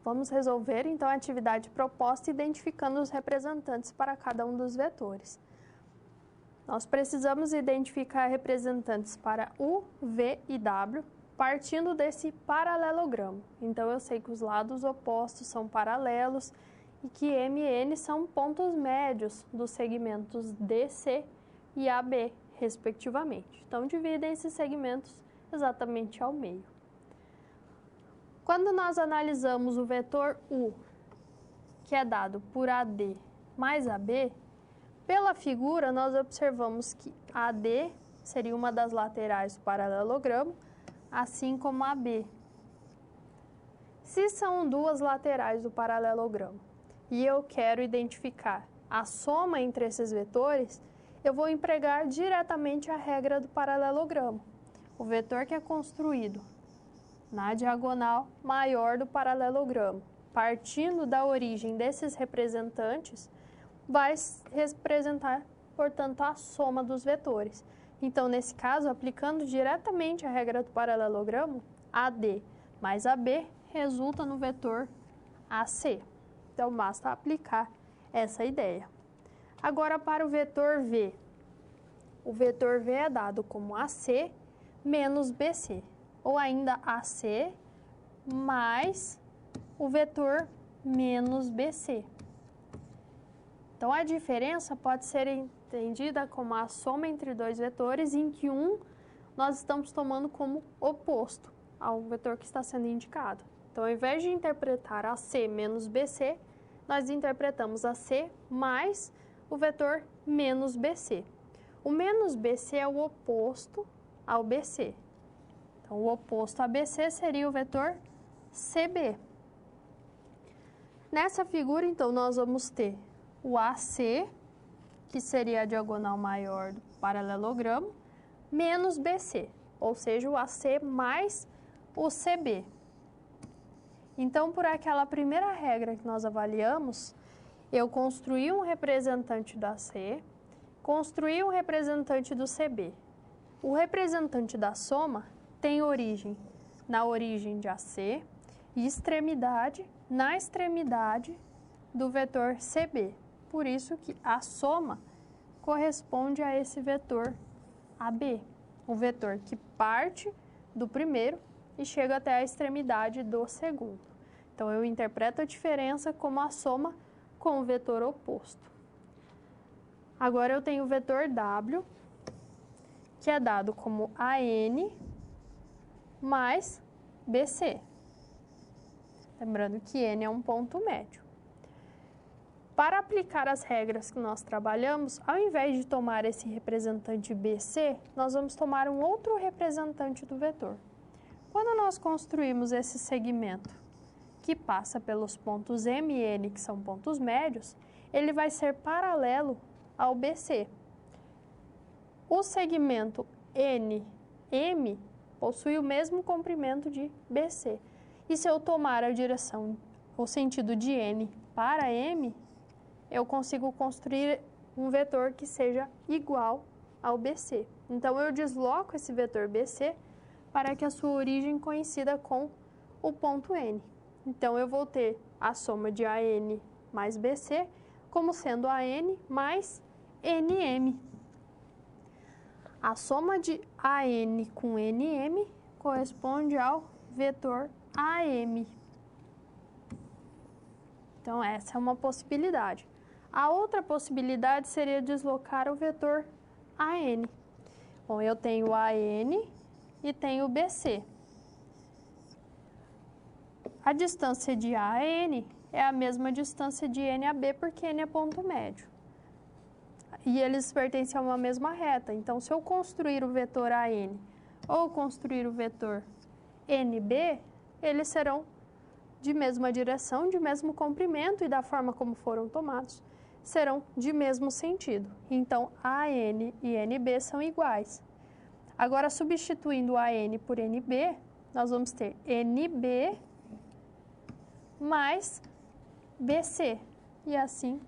Vamos resolver, então, a atividade proposta identificando os representantes para cada um dos vetores. Nós precisamos identificar representantes para U, V e W, partindo desse paralelogramo. Então, eu sei que os lados opostos são paralelos e que M e N são pontos médios dos segmentos DC e AB, respectivamente. Então, dividem esses segmentos exatamente ao meio. Quando nós analisamos o vetor U, que é dado por AD mais AB, pela figura nós observamos que AD seria uma das laterais do paralelogramo, assim como AB. Se são duas laterais do paralelogramo e eu quero identificar a soma entre esses vetores, eu vou empregar diretamente a regra do paralelogramo. O vetor que é construído na diagonal maior do paralelogramo, partindo da origem desses representantes, vai representar, portanto, a soma dos vetores. Então, nesse caso, aplicando diretamente a regra do paralelogramo, AD mais AB resulta no vetor AC. Então, basta aplicar essa ideia. Agora, para o vetor V. O vetor V é dado como AC menos BC, ou ainda AC mais o vetor menos BC. Então, a diferença pode ser entendida como a soma entre dois vetores, em que um nós estamos tomando como oposto ao vetor que está sendo indicado. Então, ao invés de interpretar AC menos BC, nós interpretamos AC mais o vetor menos BC. O menos BC é o oposto ao BC. Então, o oposto a BC seria o vetor CB. Nessa figura, então, nós vamos ter o AC, que seria a diagonal maior do paralelogramo, menos BC, ou seja, o AC mais o CB. Então, por aquela primeira regra que nós avaliamos, eu construí um representante do AC, construí um representante do CB. O representante da soma tem origem na origem de AC e extremidade na extremidade do vetor CB. Por isso que a soma corresponde a esse vetor AB, o vetor que parte do primeiro e chega até a extremidade do segundo. Então, eu interpreto a diferença como a soma com o vetor oposto. Agora, eu tenho o vetor W, que é dado como AN mais BC. Lembrando que N é um ponto médio. Para aplicar as regras que nós trabalhamos, ao invés de tomar esse representante BC, nós vamos tomar um outro representante do vetor. Quando nós construímos esse segmento que passa pelos pontos M e N, que são pontos médios, ele vai ser paralelo ao BC. O segmento NM possui o mesmo comprimento de BC. E se eu tomar a direção, o sentido de N para M, eu consigo construir um vetor que seja igual ao BC. Então, eu desloco esse vetor BC para que a sua origem coincida com o ponto N. Então, eu vou ter a soma de AN mais BC como sendo AN mais NM. A soma de AN com NM corresponde ao vetor AM. Então, essa é uma possibilidade. A outra possibilidade seria deslocar o vetor AN. Bom, eu tenho AN e tenho BC. A distância de A a N é a mesma distância de N a B, porque N é ponto médio. E eles pertencem a uma mesma reta. Então, se eu construir o vetor AN ou construir o vetor NB, eles serão de mesma direção, de mesmo comprimento e da forma como foram tomados, serão de mesmo sentido. Então, AN e NB são iguais. Agora, substituindo AN por NB, nós vamos ter NB mais BC. E assim,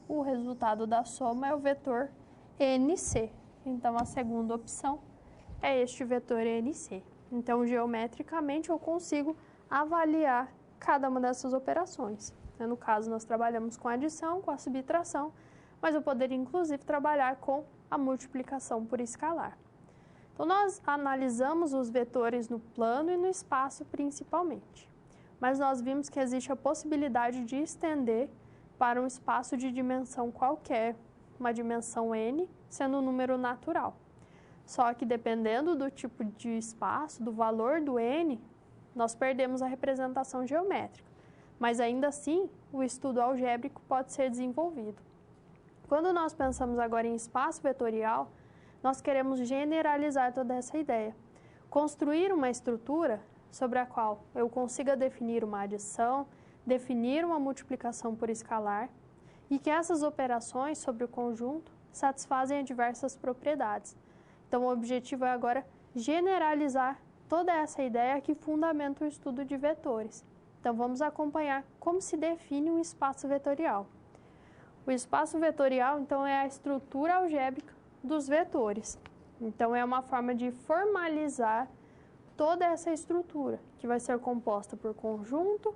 o resultado da soma é o vetor NC. Então, a segunda opção é este vetor NC. Então, geometricamente, eu consigo avaliar cada uma dessas operações. No caso, nós trabalhamos com adição, com a subtração, mas eu poderia, inclusive, trabalhar com a multiplicação por escalar. Então, nós analisamos os vetores no plano e no espaço, principalmente. Mas nós vimos que existe a possibilidade de estender para um espaço de dimensão qualquer, uma dimensão n, sendo um número natural. Só que dependendo do tipo de espaço, do valor do n, nós perdemos a representação geométrica. Mas ainda assim, o estudo algébrico pode ser desenvolvido. Quando nós pensamos agora em espaço vetorial, nós queremos generalizar toda essa ideia. Construir uma estrutura sobre a qual eu consiga definir uma adição, definir uma multiplicação por escalar e que essas operações sobre o conjunto satisfazem a diversas propriedades. Então, o objetivo é agora generalizar toda essa ideia que fundamenta o estudo de vetores. Então, vamos acompanhar como se define um espaço vetorial. O espaço vetorial, então, é a estrutura algébrica dos vetores. Então, é uma forma de formalizar toda essa estrutura, que vai ser composta por conjunto,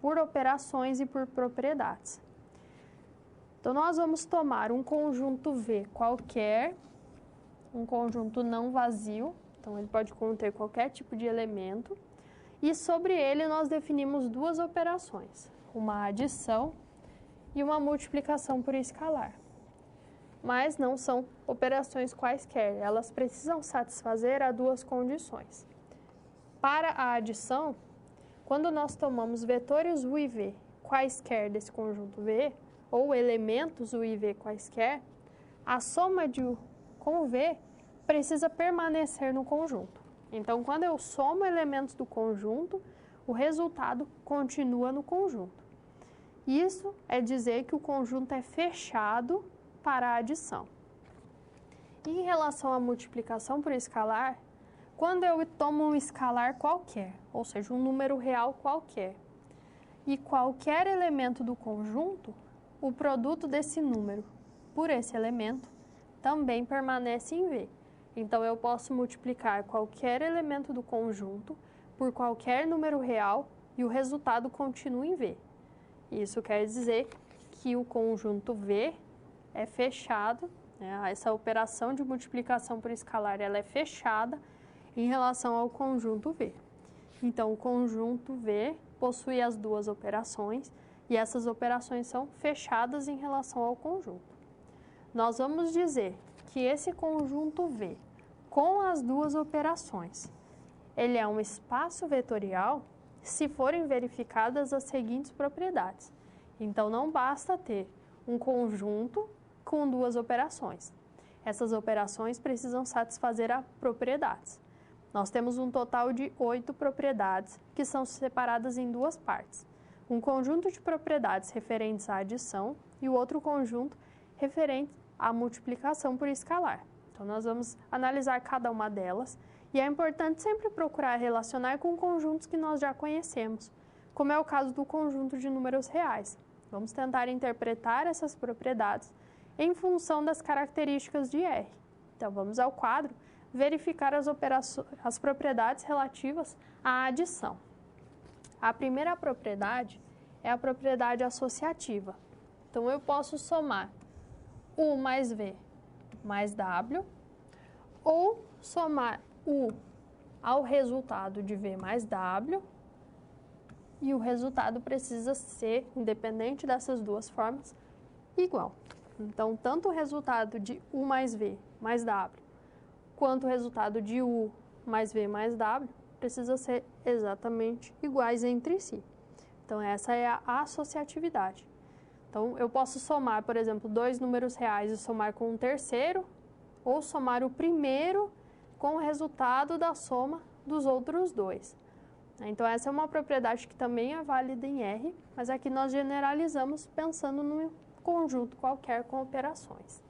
por operações e por propriedades. Então, nós vamos tomar um conjunto V qualquer, um conjunto não vazio, então ele pode conter qualquer tipo de elemento, e sobre ele nós definimos duas operações, uma adição e uma multiplicação por escalar. Mas não são operações quaisquer, elas precisam satisfazer a duas condições. Para a adição, quando nós tomamos vetores U e V quaisquer desse conjunto V, ou elementos U e V quaisquer, a soma de U com V precisa permanecer no conjunto. Então, quando eu somo elementos do conjunto, o resultado continua no conjunto. Isso é dizer que o conjunto é fechado para a adição. Em relação à multiplicação por escalar, quando eu tomo um escalar qualquer, ou seja, um número real qualquer, e qualquer elemento do conjunto, o produto desse número por esse elemento também permanece em V. Então, eu posso multiplicar qualquer elemento do conjunto por qualquer número real e o resultado continua em V. Isso quer dizer que o conjunto V é fechado, né? Essa operação de multiplicação por escalar ela é fechada em relação ao conjunto V. Então, o conjunto V possui as duas operações e essas operações são fechadas em relação ao conjunto. Nós vamos dizer que esse conjunto V, com as duas operações, ele é um espaço vetorial se forem verificadas as seguintes propriedades. Então, não basta ter um conjunto com duas operações. Essas operações precisam satisfazer a propriedades. Nós temos um total de 8 propriedades que são separadas em duas partes. Um conjunto de propriedades referentes à adição e o outro conjunto referente à multiplicação por escalar. Então, nós vamos analisar cada uma delas e é importante sempre procurar relacionar com conjuntos que nós já conhecemos, como é o caso do conjunto de números reais. Vamos tentar interpretar essas propriedades em função das características de R. Então, vamos ao quadro verificar as propriedades relativas à adição. A primeira propriedade é a propriedade associativa. Então, eu posso somar U mais V mais W, ou somar U ao resultado de V mais W, e o resultado precisa ser, independente dessas duas formas, igual. Então, tanto o resultado de U mais V mais W, quanto o resultado de U mais V mais W, precisa ser exatamente iguais entre si. Então, essa é a associatividade. Então, eu posso somar, por exemplo, dois números reais e somar com um terceiro, ou somar o primeiro com o resultado da soma dos outros dois. Então, essa é uma propriedade que também é válida em R, mas aqui nós generalizamos pensando num conjunto qualquer com operações.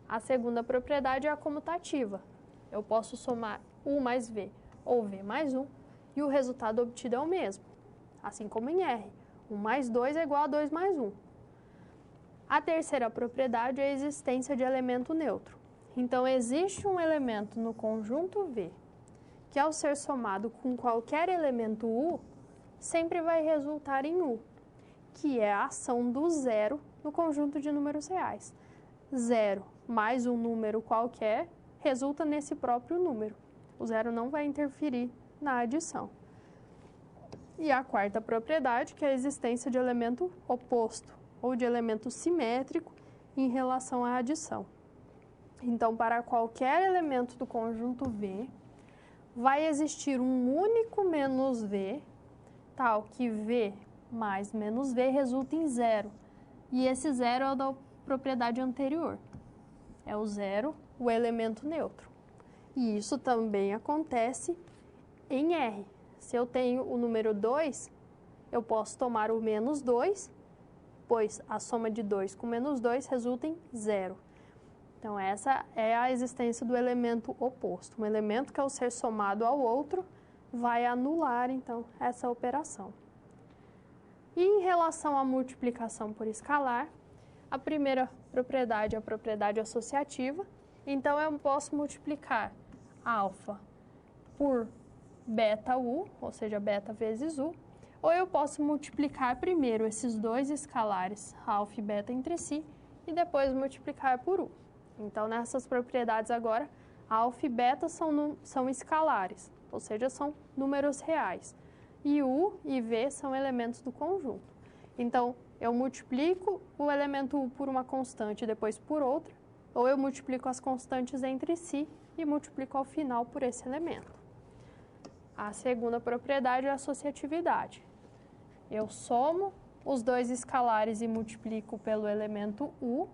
A segunda propriedade é a comutativa. Eu posso somar U mais V ou V mais 1 e o resultado obtido é o mesmo, assim como em R. 1 mais 2 é igual a 2 mais 1. A terceira propriedade é a existência de elemento neutro. Então, existe um elemento no conjunto V que, ao ser somado com qualquer elemento U, sempre vai resultar em U, que é a ação do zero no conjunto de números reais. 0 mais um número qualquer resulta nesse próprio número. O zero não vai interferir na adição. E a quarta propriedade, que é a existência de elemento oposto, ou de elemento simétrico em relação à adição. Então, para qualquer elemento do conjunto V, vai existir um único menos V, tal que V mais menos V resulta em zero. E esse zero é o da propriedade anterior. É o zero, o elemento neutro. E isso também acontece em R. Se eu tenho o número 2, eu posso tomar o menos 2, pois a soma de 2 com menos 2 resulta em zero. Então, essa é a existência do elemento oposto. Um elemento que, ao ser somado ao outro, vai anular, então, essa operação. E em relação à multiplicação por escalar, a primeira propriedade é a propriedade associativa. Então, eu posso multiplicar alfa por beta U, ou seja, beta vezes U, ou eu posso multiplicar primeiro esses dois escalares, alfa e beta, entre si, e depois multiplicar por U. Então, nessas propriedades agora, alfa e beta são escalares, ou seja, são números reais. E U e V são elementos do conjunto. Então, eu multiplico o elemento U por uma constante e depois por outra, ou eu multiplico as constantes entre si e multiplico ao final por esse elemento. A segunda propriedade é a associatividade. Eu somo os dois escalares e multiplico pelo elemento U,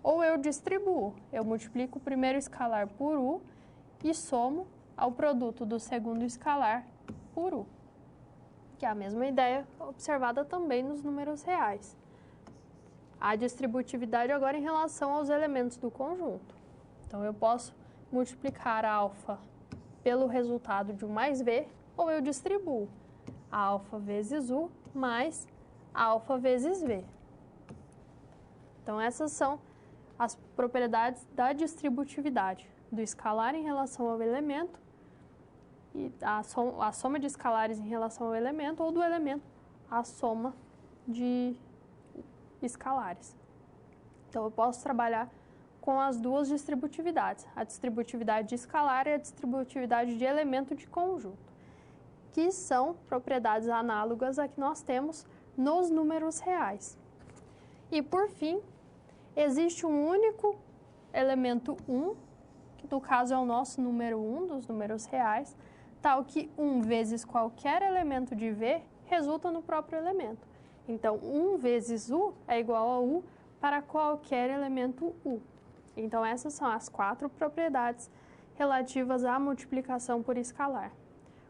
ou eu distribuo. Eu multiplico o primeiro escalar por U e somo ao produto do segundo escalar por U, que é a mesma ideia observada também nos números reais. A distributividade agora em relação aos elementos do conjunto. Então, eu posso multiplicar alfa pelo resultado de U mais V, ou eu distribuo alfa vezes U mais alfa vezes V. Então, essas são as propriedades da distributividade, do escalar em relação ao elemento, e a soma de escalares em relação ao elemento, ou do elemento, a soma de escalares. Então, eu posso trabalhar com as duas distributividades, a distributividade de escalar e a distributividade de elemento de conjunto, que são propriedades análogas a que nós temos nos números reais. E, por fim, existe um único elemento 1, que no caso é o nosso número 1 dos números reais, tal que 1 vezes qualquer elemento de V resulta no próprio elemento. Então, 1 vezes U é igual a U para qualquer elemento U. Então, essas são as 4 propriedades relativas à multiplicação por escalar.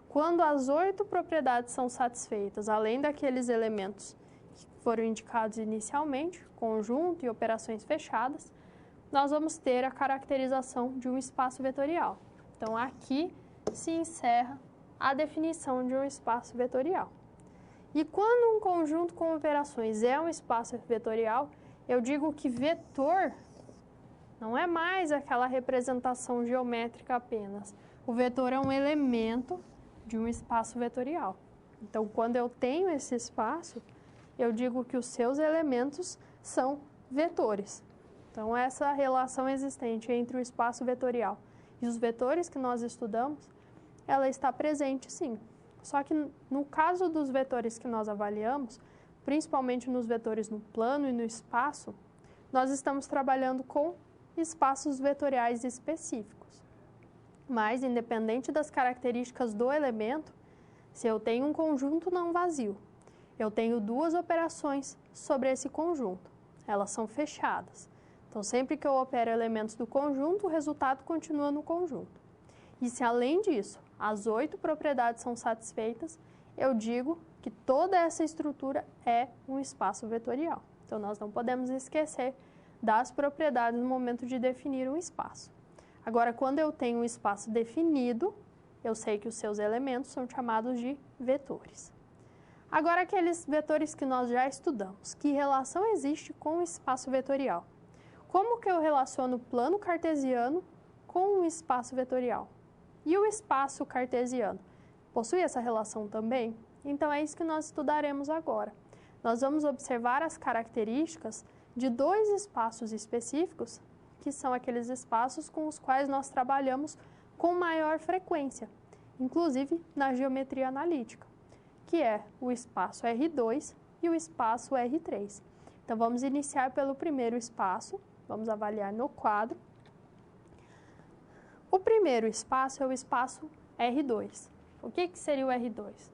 Quando as 8 propriedades são satisfeitas, além daqueles elementos que foram indicados inicialmente, conjunto e operações fechadas, nós vamos ter a caracterização de um espaço vetorial. Então, aqui se encerra a definição de um espaço vetorial. E quando um conjunto com operações é um espaço vetorial, eu digo que vetor não é mais aquela representação geométrica apenas. O vetor é um elemento de um espaço vetorial. Então, quando eu tenho esse espaço, eu digo que os seus elementos são vetores. Então, essa relação existente entre o espaço vetorial e os vetores que nós estudamos, ela está presente sim. Só que no caso dos vetores que nós avaliamos, principalmente nos vetores no plano e no espaço, nós estamos trabalhando com espaços vetoriais específicos. Mas, independente das características do elemento, se eu tenho um conjunto não vazio, eu tenho duas operações sobre esse conjunto. Elas são fechadas. Então, sempre que eu opero elementos do conjunto, o resultado continua no conjunto. E se, além disso, as 8 propriedades são satisfeitas, eu digo que toda essa estrutura é um espaço vetorial. Então, nós não podemos esquecer das propriedades no momento de definir um espaço. Agora, quando eu tenho um espaço definido, eu sei que os seus elementos são chamados de vetores. Agora, aqueles vetores que nós já estudamos, que relação existe com o espaço vetorial? Como que eu relaciono o plano cartesiano com o espaço vetorial? E o espaço cartesiano? Possui essa relação também? Então, é isso que nós estudaremos agora. Nós vamos observar as características de 2 espaços específicos, que são aqueles espaços com os quais nós trabalhamos com maior frequência, inclusive na geometria analítica, que é o espaço R2 e o espaço R3. Então, vamos iniciar pelo primeiro espaço, vamos avaliar no quadro. O primeiro espaço é o espaço R2. O que seria o R2?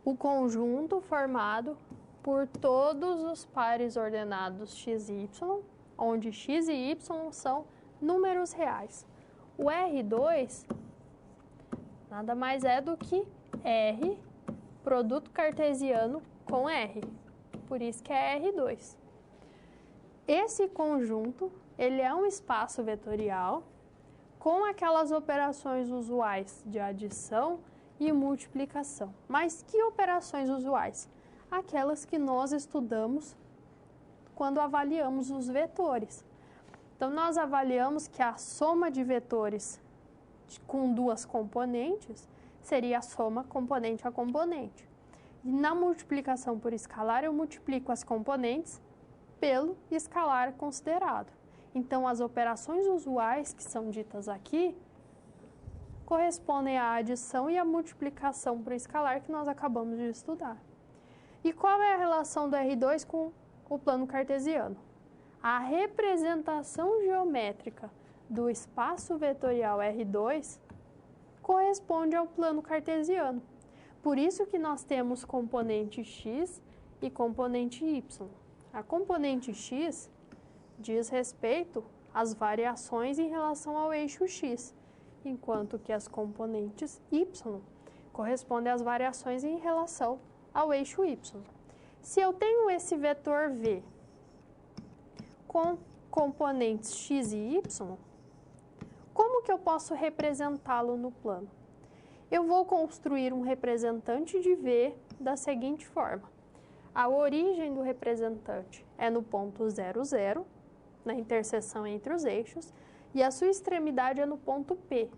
O conjunto formado por todos os pares ordenados x e y, onde x e y são números reais. O R2 nada mais é do que R, produto cartesiano com R. Por isso que é R2. Esse conjunto, ele é um espaço vetorial com aquelas operações usuais de adição e multiplicação. Mas que operações usuais? Aquelas que nós estudamos quando avaliamos os vetores. Então, nós avaliamos que a soma de vetores com 2 componentes seria a soma componente a componente. E na multiplicação por escalar, eu multiplico as componentes pelo escalar considerado. Então, as operações usuais que são ditas aqui correspondem à adição e à multiplicação por escalar que nós acabamos de estudar. E qual é a relação do R2 com o plano cartesiano? A representação geométrica do espaço vetorial R2 corresponde ao plano cartesiano. Por isso que nós temos componente x e componente y. A componente x diz respeito às variações em relação ao eixo x, enquanto que as componentes y correspondem às variações em relação ao eixo y. Se eu tenho esse vetor v com componentes x e y, como que eu posso representá-lo no plano? Eu vou construir um representante de v da seguinte forma. A origem do representante é no ponto 0, 0, na interseção entre os eixos, e a sua extremidade é no ponto P.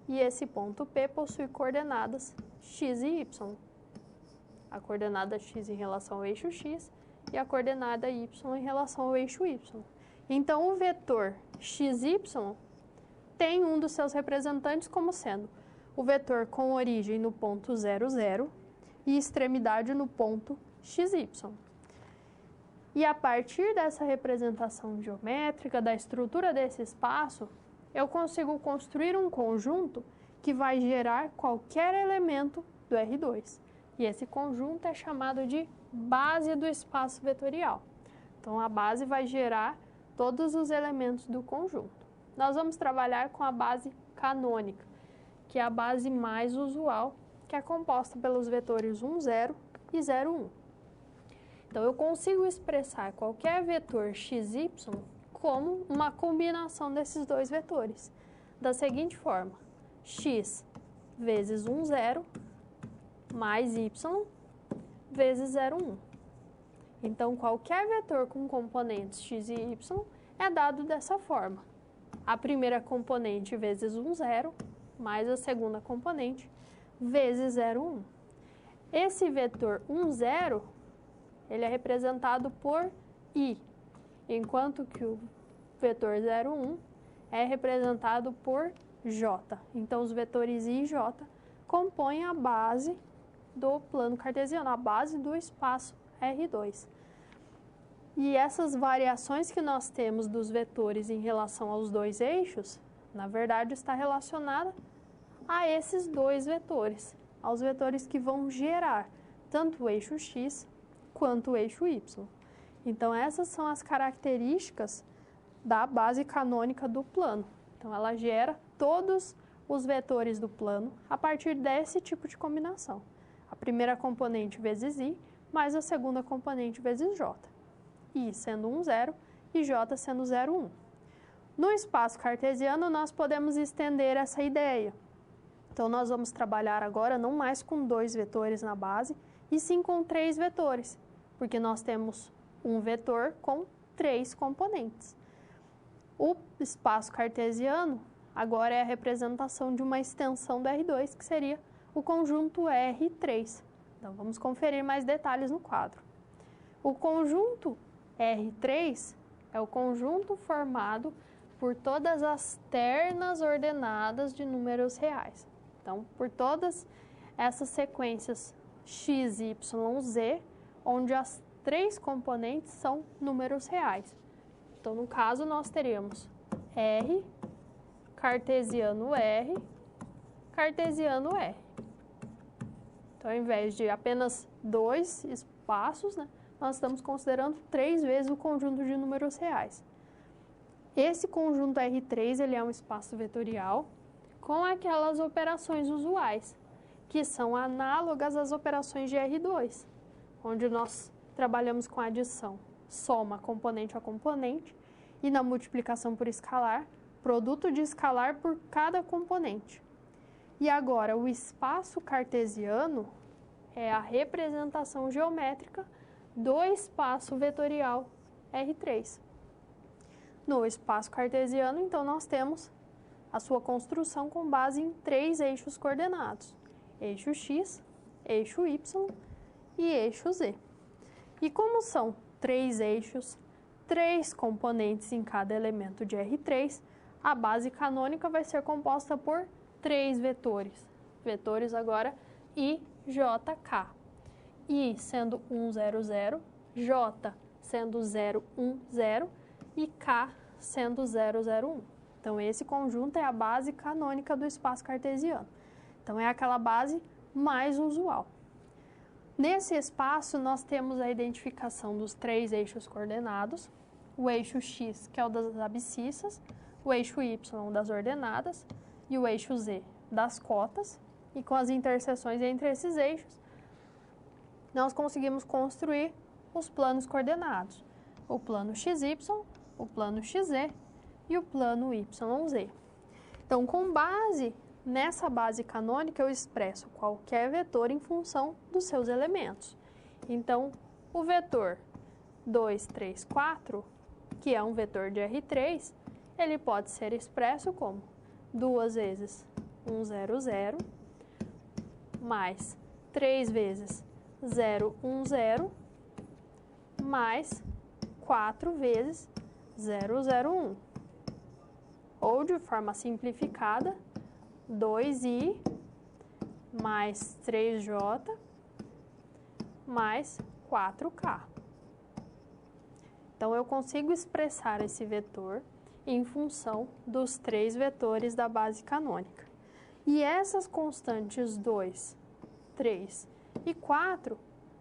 E esse ponto P possui coordenadas x e y. A coordenada x em relação ao eixo x e a coordenada y em relação ao eixo y. Então, o vetor xy tem um dos seus representantes como sendo o vetor com origem no ponto 0, 0 e extremidade no ponto xy. E a partir dessa representação geométrica, da estrutura desse espaço, eu consigo construir um conjunto que vai gerar qualquer elemento do R2. E esse conjunto é chamado de base do espaço vetorial. Então, a base vai gerar todos os elementos do conjunto. Nós vamos trabalhar com a base canônica, que é a base mais usual, que é composta pelos vetores 1, 0 e 0, 1. Então, eu consigo expressar qualquer vetor xy como uma combinação desses 2 vetores, da seguinte forma: x vezes 1, 0 mais y vezes 0, 1. Então, qualquer vetor com componentes x e y é dado dessa forma. A primeira componente vezes 1, 0, mais a segunda componente vezes 0, 1. Esse vetor 1, 0, ele é representado por i, enquanto que o vetor 0, 1 é representado por j. Então, os vetores i e j compõem a base do plano cartesiano, a base do espaço R2. E essas variações que nós temos dos vetores em relação aos 2 eixos, na verdade, está relacionada a esses dois vetores, aos vetores que vão gerar tanto o eixo x quanto o eixo y. Então, essas são as características da base canônica do plano. Então, ela gera todos os vetores do plano a partir desse tipo de combinação. A primeira componente vezes i, mais a segunda componente vezes j. I sendo 1, 0 e j sendo 0, 1. No espaço cartesiano, nós podemos estender essa ideia. Então, nós vamos trabalhar agora não mais com 2 vetores na base, e sim com 3 vetores, porque nós temos um vetor com 3 componentes. O espaço cartesiano agora é a representação de uma extensão do R2, que seria o conjunto R3. Então, vamos conferir mais detalhes no quadro. O conjunto R3 é o conjunto formado por todas as ternas ordenadas de números reais. Então, por todas essas sequências x, y, z, onde as 3 componentes são números reais. Então, no caso, nós teríamos R, cartesiano R, cartesiano R. Então, ao invés de apenas 2 espaços, né, nós estamos considerando 3 vezes o conjunto de números reais. Esse conjunto R3 ele é um espaço vetorial com aquelas operações usuais, que são análogas às operações de R2, onde nós trabalhamos com adição, soma componente a componente, e na multiplicação por escalar, produto de escalar por cada componente. E agora, o espaço cartesiano é a representação geométrica do espaço vetorial R3. No espaço cartesiano, então, nós temos a sua construção com base em 3 eixos coordenados: eixo x, eixo y e eixo z. E como são 3 eixos, 3 componentes em cada elemento de R3, a base canônica vai ser composta por 3 vetores. Vetores agora I, J, K. I sendo 1, 0, 0, J sendo 0, 1, 0 e K sendo 0, 0, 1. Então, esse conjunto é a base canônica do espaço cartesiano. Então, é aquela base mais usual. Nesse espaço, nós temos a identificação dos 3 eixos coordenados, o eixo x, que é o das abscissas, o eixo y das ordenadas e o eixo z das cotas, e com as interseções entre esses eixos, nós conseguimos construir os planos coordenados, o plano xy, o plano xz e o plano yz. Então, com base nessa base canônica, eu expresso qualquer vetor em função dos seus elementos. Então, o vetor 2, 3, 4, que é um vetor de R3, ele pode ser expresso como 2 vezes 1, 0, 0, mais 3 vezes 0, 1, 0, mais 4 vezes 0, 0, 1. Ou, de forma simplificada, 2i mais 3j mais 4k. Então, eu consigo expressar esse vetor em função dos 3 vetores da base canônica. E essas constantes 2, 3 e 4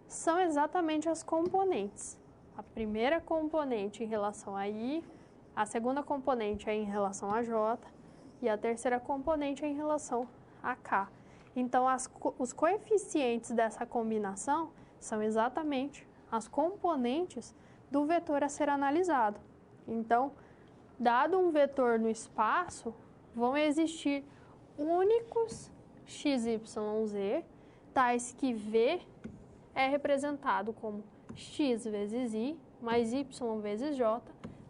são exatamente as componentes. A primeira componente em relação a i, a segunda componente é em relação a j e a terceira componente é em relação a k. Então, os coeficientes dessa combinação são exatamente as componentes do vetor a ser analisado. Então, dado um vetor no espaço, vão existir únicos x, y, z, tais que v é representado como x vezes i, mais y vezes j,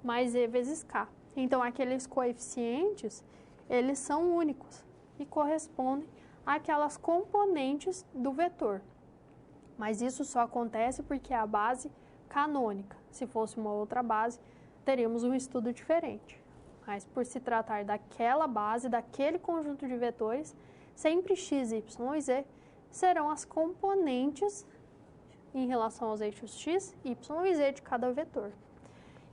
mais e vezes k. Então, aqueles coeficientes, eles são únicos e correspondem àquelas componentes do vetor. Mas isso só acontece porque é a base canônica. Se fosse uma outra base, teríamos um estudo diferente. Mas por se tratar daquela base, daquele conjunto de vetores, sempre x, y e z serão as componentes em relação aos eixos x, y e z de cada vetor.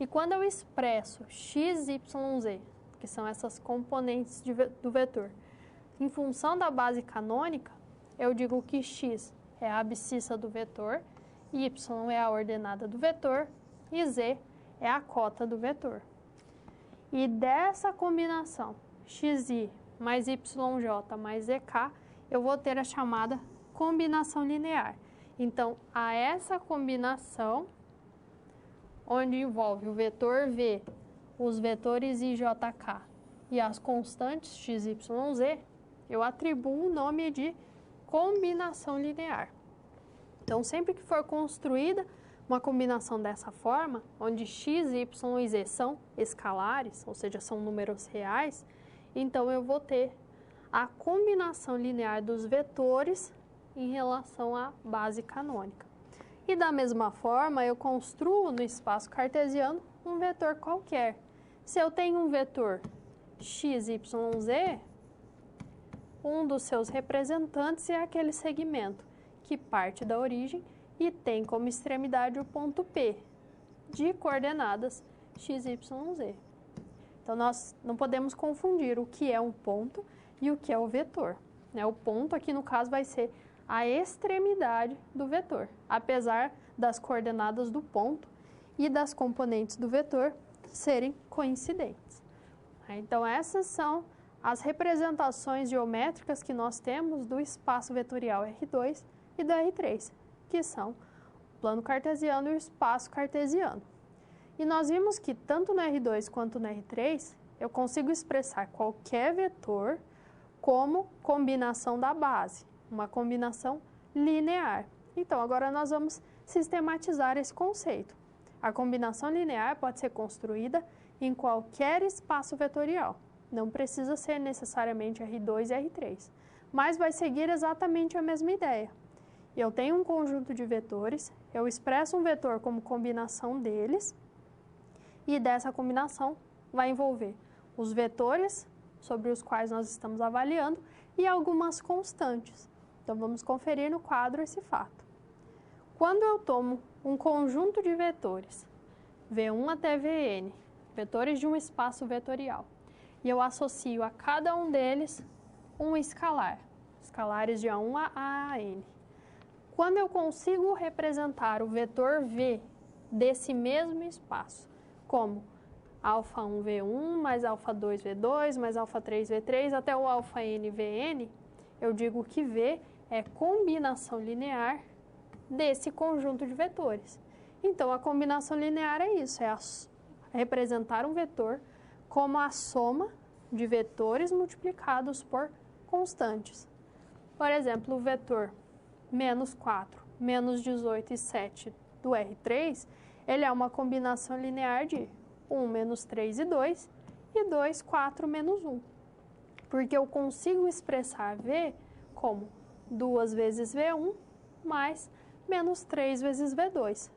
E quando eu expresso x, y, z, que são essas componentes do vetor, em função da base canônica, eu digo que x é a abscissa do vetor, y é a ordenada do vetor e z é a cota do vetor. E dessa combinação xi mais yj mais zk, eu vou ter a chamada combinação linear. Então, a essa combinação, onde envolve o vetor v, os vetores i, j, k e as constantes x, y, z, eu atribuo o nome de combinação linear. Então, sempre que for construída uma combinação dessa forma, onde x, y e z são escalares, ou seja, são números reais, então eu vou ter a combinação linear dos vetores em relação à base canônica. E da mesma forma, eu construo no espaço cartesiano um vetor qualquer. Se eu tenho um vetor x, y, z, um dos seus representantes é aquele segmento que parte da origem e tem como extremidade o ponto P, de coordenadas x, y, z. Então, nós não podemos confundir o que é um ponto e o que é o vetor. O ponto aqui, no caso, vai ser a extremidade do vetor, apesar das coordenadas do ponto e das componentes do vetor serem coincidentes. Então, essas são as representações geométricas que nós temos do espaço vetorial R2 e do R3, que são o plano cartesiano e o espaço cartesiano. E nós vimos que tanto no R2 quanto no R3, eu consigo expressar qualquer vetor como combinação da base, uma combinação linear. Então, agora nós vamos sistematizar esse conceito. A combinação linear pode ser construída em qualquer espaço vetorial. Não precisa ser necessariamente R2 e R3, mas vai seguir exatamente a mesma ideia. Eu tenho um conjunto de vetores, eu expresso um vetor como combinação deles, e dessa combinação vai envolver os vetores sobre os quais nós estamos avaliando e algumas constantes. Então, vamos conferir no quadro esse fato. Quando eu tomo um conjunto de vetores, V1 até Vn, vetores de um espaço vetorial, e eu associo a cada um deles um escalar, escalares de A1 a An. Quando eu consigo representar o vetor V desse mesmo espaço, como α1 V1 mais α2 V2 mais α3 V3 até o αn Vn, eu digo que V é combinação linear desse conjunto de vetores. Então, a combinação linear é isso, é representar um vetor como a soma de vetores multiplicados por constantes. Por exemplo, o vetor menos 4, menos 18 e 7 do R3, ele é uma combinação linear de 1 menos 3 e 2 e 2, 4 menos 1. Porque eu consigo expressar V como 2 vezes V1 mais menos 3 vezes V2.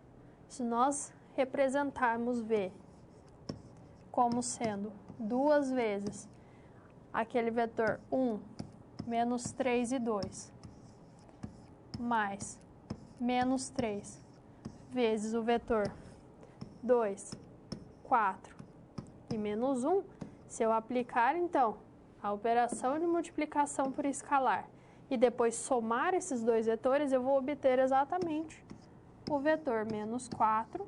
Se nós representarmos V como sendo 2 vezes aquele vetor 1 menos 3 e 2 mais menos 3 vezes o vetor 2, 4 e menos 1, se eu aplicar, então, a operação de multiplicação por escalar e depois somar esses dois vetores, eu vou obter exatamente o vetor menos 4,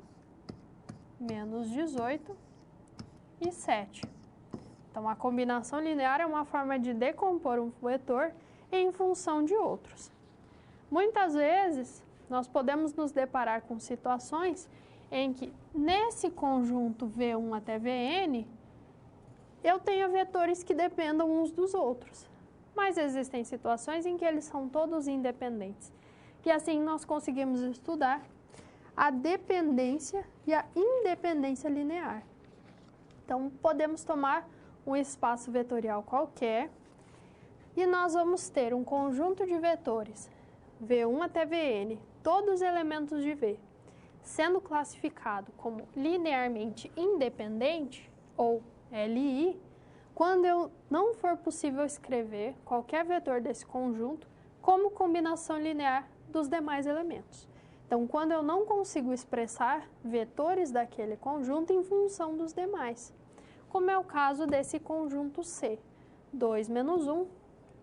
menos 18 e 7. Então, a combinação linear é uma forma de decompor um vetor em função de outros. Muitas vezes, nós podemos nos deparar com situações em que, nesse conjunto V1 até Vn, eu tenho vetores que dependam uns dos outros. Mas existem situações em que eles são todos independentes. E assim nós conseguimos estudar a dependência e a independência linear. Então, podemos tomar um espaço vetorial qualquer e nós vamos ter um conjunto de vetores V1 até Vn, todos elementos de V, sendo classificado como linearmente independente, ou LI, quando não for possível escrever qualquer vetor desse conjunto como combinação linear dos demais elementos. Então, quando eu não consigo expressar vetores daquele conjunto em função dos demais, como é o caso desse conjunto C, 2 menos 1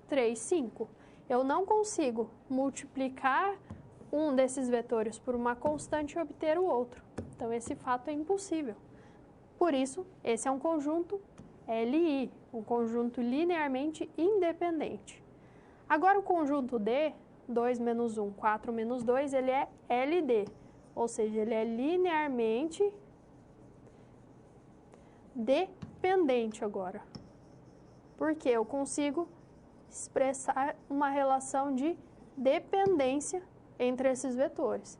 3, 5. Eu não consigo multiplicar um desses vetores por uma constante e obter o outro. Então, esse fato é impossível. Por isso, esse é um conjunto LI, um conjunto linearmente independente. Agora, o conjunto D, 2 menos 1, 4 menos 2, ele é LD, ou seja, ele é linearmente dependente agora. Porque eu consigo expressar uma relação de dependência entre esses vetores.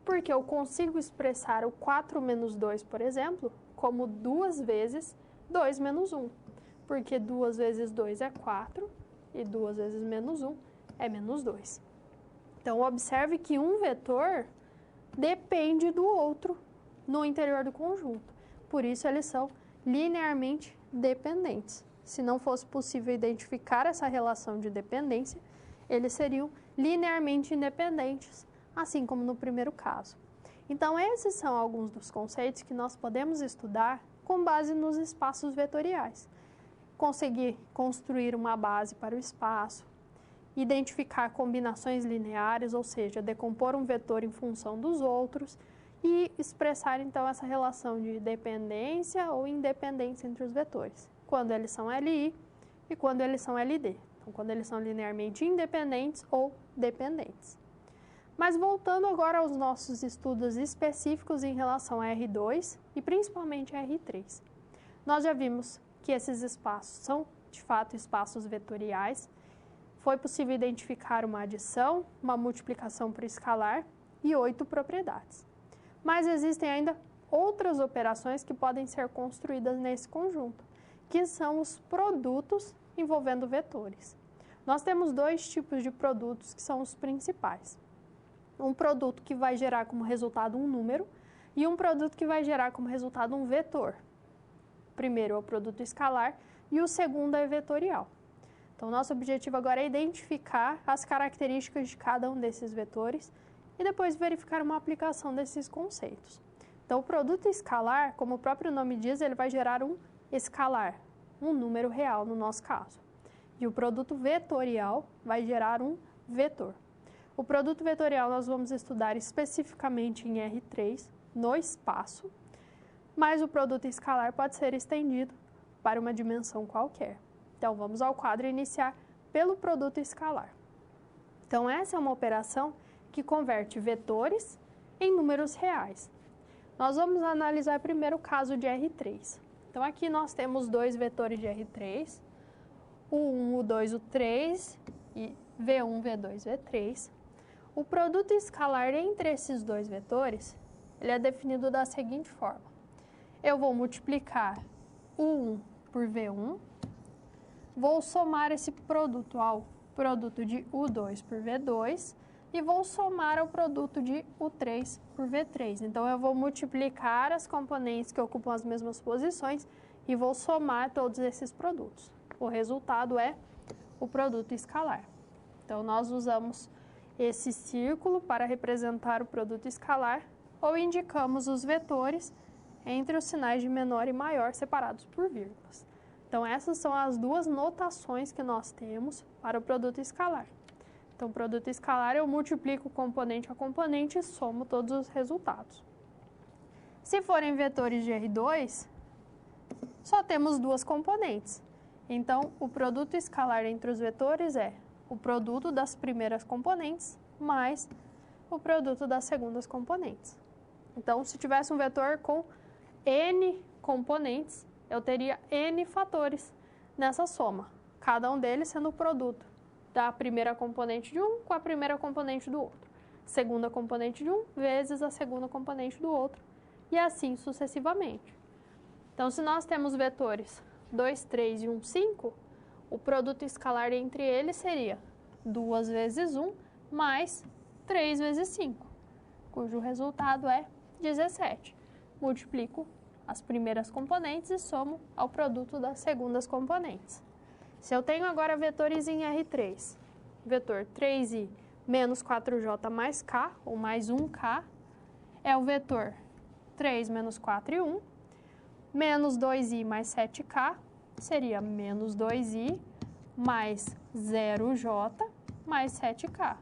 Porque eu consigo expressar o 4 menos 2, por exemplo, como 2 vezes 2 menos 1. Porque 2 vezes 2 é 4 e 2 vezes menos 1 é menos 2. Então, observe que um vetor depende do outro no interior do conjunto. Por isso, eles são linearmente dependentes. Se não fosse possível identificar essa relação de dependência, eles seriam linearmente independentes, assim como no primeiro caso. Então, esses são alguns dos conceitos que nós podemos estudar com base nos espaços vetoriais. Conseguir construir uma base para o espaço, identificar combinações lineares, ou seja, decompor um vetor em função dos outros e expressar, então, essa relação de dependência ou independência entre os vetores, quando eles são LI e quando eles são LD. Então, quando eles são linearmente independentes ou dependentes. Mas voltando agora aos nossos estudos específicos em relação a R2 e principalmente a R3. Nós já vimos que esses espaços são, de fato, espaços vetoriais. Foi possível identificar uma adição, uma multiplicação por escalar e 8 propriedades. Mas existem ainda outras operações que podem ser construídas nesse conjunto, que são os produtos envolvendo vetores. Nós temos 2 tipos de produtos que são os principais. Um produto que vai gerar como resultado um número e um produto que vai gerar como resultado um vetor. O primeiro é o produto escalar e o segundo é vetorial. Então, nosso objetivo agora é identificar as características de cada um desses vetores e depois verificar uma aplicação desses conceitos. Então, o produto escalar, como o próprio nome diz, ele vai gerar um escalar, um número real no nosso caso. E o produto vetorial vai gerar um vetor. O produto vetorial nós vamos estudar especificamente em R3, no espaço, mas o produto escalar pode ser estendido para uma dimensão qualquer. Então, vamos ao quadro e iniciar pelo produto escalar. Então, essa é uma operação que converte vetores em números reais. Nós vamos analisar primeiro o caso de R3. Então, aqui nós temos 2 vetores de R3, o 1, o 2, o 3, e V1, V2, V3. O produto escalar entre esses 2 vetores, ele é definido da seguinte forma. Eu vou multiplicar o 1 por V1, vou somar esse produto ao produto de U2 por V2 e vou somar ao produto de U3 por V3. Então, eu vou multiplicar as componentes que ocupam as mesmas posições e vou somar todos esses produtos. O resultado é o produto escalar. Então, nós usamos esse círculo para representar o produto escalar ou indicamos os vetores entre os sinais de menor e maior separados por vírgulas. Então, essas são as 2 notações que nós temos para o produto escalar. Então, o produto escalar eu multiplico componente a componente e somo todos os resultados. Se forem vetores de R2, só temos 2 componentes. Então, o produto escalar entre os vetores é o produto das primeiras componentes mais o produto das segundas componentes. Então, se tivesse um vetor com N componentes, eu teria N fatores nessa soma, cada um deles sendo o produto da primeira componente de um com a primeira componente do outro, segunda componente de um vezes a segunda componente do outro, e assim sucessivamente. Então, se nós temos vetores 2, 3 e 1, 5, o produto escalar entre eles seria 2 vezes 1 mais 3 vezes 5, cujo resultado é 17. Multiplico as primeiras componentes e somo ao produto das segundas componentes. Se eu tenho agora vetores em R3, vetor 3i menos 4j mais k, ou mais 1k, é o vetor 3 menos 4 e 1, menos 2i mais 7k, seria menos 2i mais 0J mais 7K,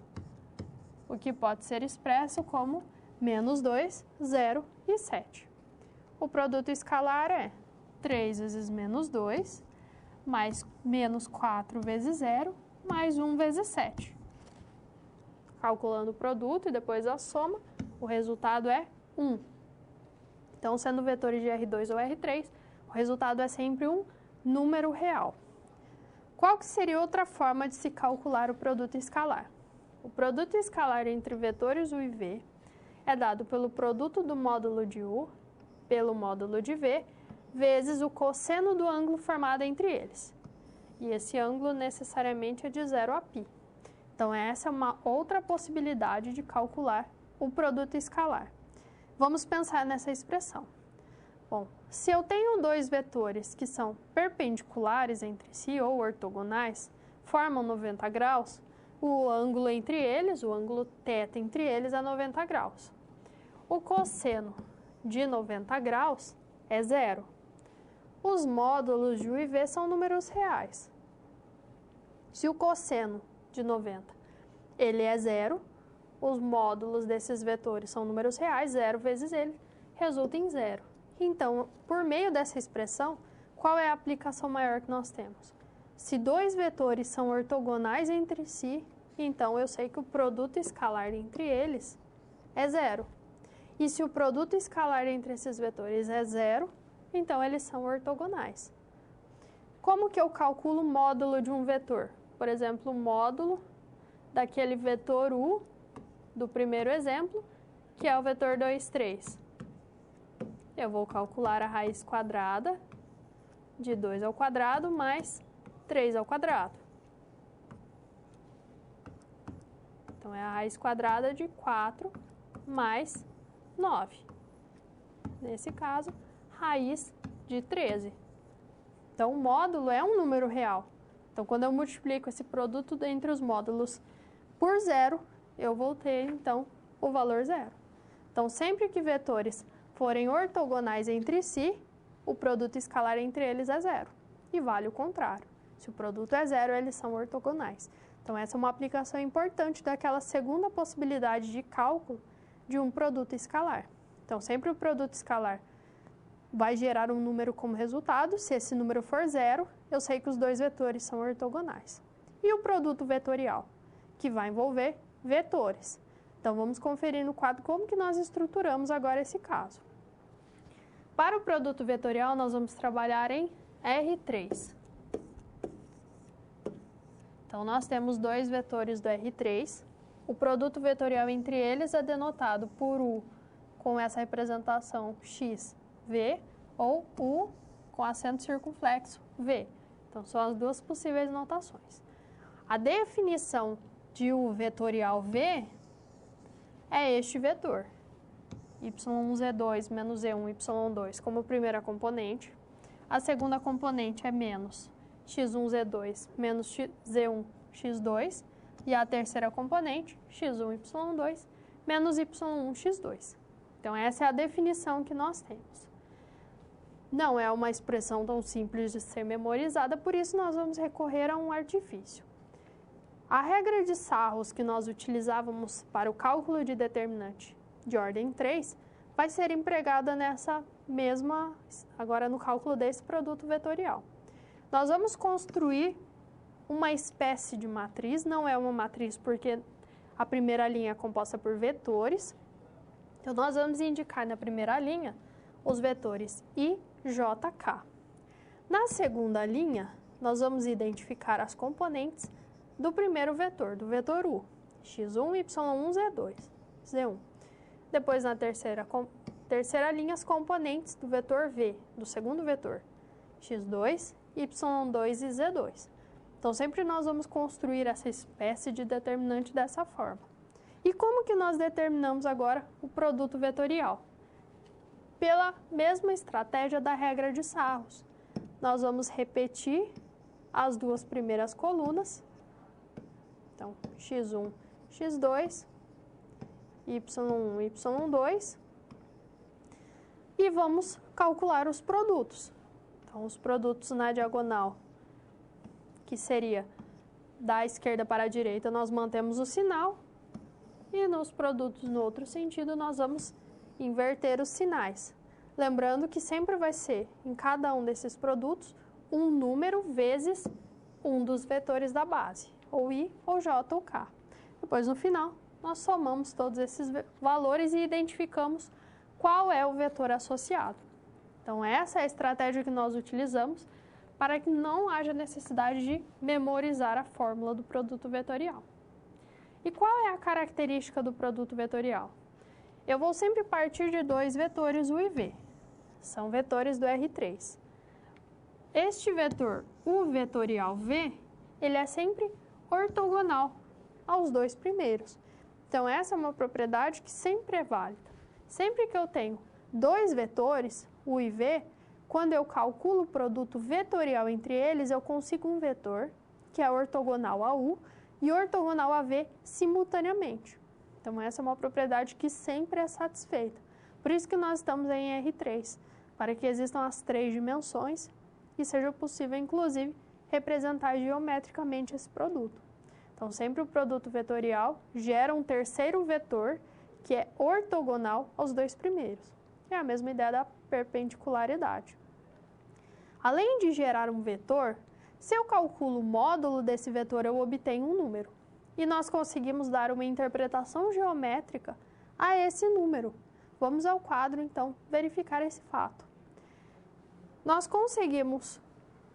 o que pode ser expresso como menos 2, 0 e 7. O produto escalar é 3 vezes menos 2, mais menos 4 vezes 0, mais 1 vezes 7. Calculando o produto e depois a soma, o resultado é 1. Então, sendo vetores de R2 ou R3, o resultado é sempre um número real. Qual que seria outra forma de se calcular o produto escalar? O produto escalar entre vetores U e V é dado pelo produto do módulo de U pelo módulo de V, vezes o cosseno do ângulo formado entre eles. E esse ângulo necessariamente é de 0 a π. Então, essa é uma outra possibilidade de calcular o produto escalar. Vamos pensar nessa expressão. Bom, se eu tenho dois vetores que são perpendiculares entre si ou ortogonais, formam 90 graus, o ângulo entre eles, o ângulo θ entre eles é 90 graus. O cosseno de 90 graus é 0. Os módulos de U e V são números reais. Se o cosseno de 90 ele é 0, os módulos desses vetores são números reais, 0 vezes ele resulta em 0. Então, por meio dessa expressão, qual é a aplicação maior que nós temos? Se dois vetores são ortogonais entre si, então eu sei que o produto escalar entre eles é 0. E se o produto escalar entre esses vetores é 0, então eles são ortogonais. Como que eu calculo o módulo de um vetor? Por exemplo, o módulo daquele vetor U do primeiro exemplo, que é o vetor 2, 3. Eu vou calcular a raiz quadrada de 2 ao quadrado mais 3 ao quadrado. Então, é a raiz quadrada de 4 mais 9. Nesse caso, raiz de 13. Então, o módulo é um número real. Então, quando eu multiplico esse produto entre os módulos por 0, eu vou ter, então, o valor 0. Então, sempre que vetores forem ortogonais entre si, o produto escalar entre eles é 0. E vale o contrário. Se o produto é 0, eles são ortogonais. Então, essa é uma aplicação importante daquela segunda possibilidade de cálculo de um produto escalar. Então, sempre o produto escalar vai gerar um número como resultado. Se esse número for 0, eu sei que os dois vetores são ortogonais. E o produto vetorial, que vai envolver vetores. Então, vamos conferir no quadro como que nós estruturamos agora esse caso. Para o produto vetorial, nós vamos trabalhar em R3. Então, nós temos dois vetores do R3. O produto vetorial entre eles é denotado por U com essa representação x, v, ou U com acento circunflexo, v. Então, são as duas possíveis notações. A definição de U vetorial v é este vetor, y1z2 menos z1 y2 como primeira componente. A segunda componente é menos x1z2 menos z1 x2. E a terceira componente, x1 y2 menos y1 x2. Então, essa é a definição que nós temos. Não é uma expressão tão simples de ser memorizada, por isso nós vamos recorrer a um artifício. A regra de Sarros que nós utilizávamos para o cálculo de determinante de ordem 3 vai ser empregada nessa mesma, agora no cálculo desse produto vetorial. Nós vamos construir uma espécie de matriz, não é uma matriz porque a primeira linha é composta por vetores. Então, nós vamos indicar na primeira linha os vetores I, J, K. Na segunda linha, nós vamos identificar as componentes do primeiro vetor, do vetor U, x1, y1, z2, z1. Depois, na terceira linha, as componentes do vetor V, do segundo vetor, x2, y2 e z2. Então, sempre nós vamos construir essa espécie de determinante dessa forma. E como que nós determinamos agora o produto vetorial? Pela mesma estratégia da regra de Sarros. Nós vamos repetir as duas primeiras colunas. Então, x1, x2, y1, y2. E vamos calcular os produtos. Então, os produtos na diagonal, que seria da esquerda para a direita, nós mantemos o sinal, e nos produtos no outro sentido, nós vamos inverter os sinais. Lembrando que sempre vai ser, em cada um desses produtos, um número vezes um dos vetores da base, ou I, ou J, ou K. Depois, no final, nós somamos todos esses valores e identificamos qual é o vetor associado. Então, essa é a estratégia que nós utilizamos para que não haja necessidade de memorizar a fórmula do produto vetorial. E qual é a característica do produto vetorial? Eu vou sempre partir de dois vetores U e V. São vetores do R3. Este vetor U vetorial V, ele é sempre ortogonal aos dois primeiros. Então, essa é uma propriedade que sempre é válida. Sempre que eu tenho dois vetores, U e V, quando eu calculo o produto vetorial entre eles, eu consigo um vetor que é ortogonal a U e ortogonal a V simultaneamente. Então, essa é uma propriedade que sempre é satisfeita. Por isso que nós estamos em R3, para que existam as três dimensões e seja possível, inclusive, representar geometricamente esse produto. Então, sempre o produto vetorial gera um terceiro vetor que é ortogonal aos dois primeiros. É a mesma ideia da perpendicularidade. Além de gerar um vetor, se eu calculo o módulo desse vetor, eu obtenho um número. E nós conseguimos dar uma interpretação geométrica a esse número. Vamos ao quadro, então, verificar esse fato. Nós conseguimos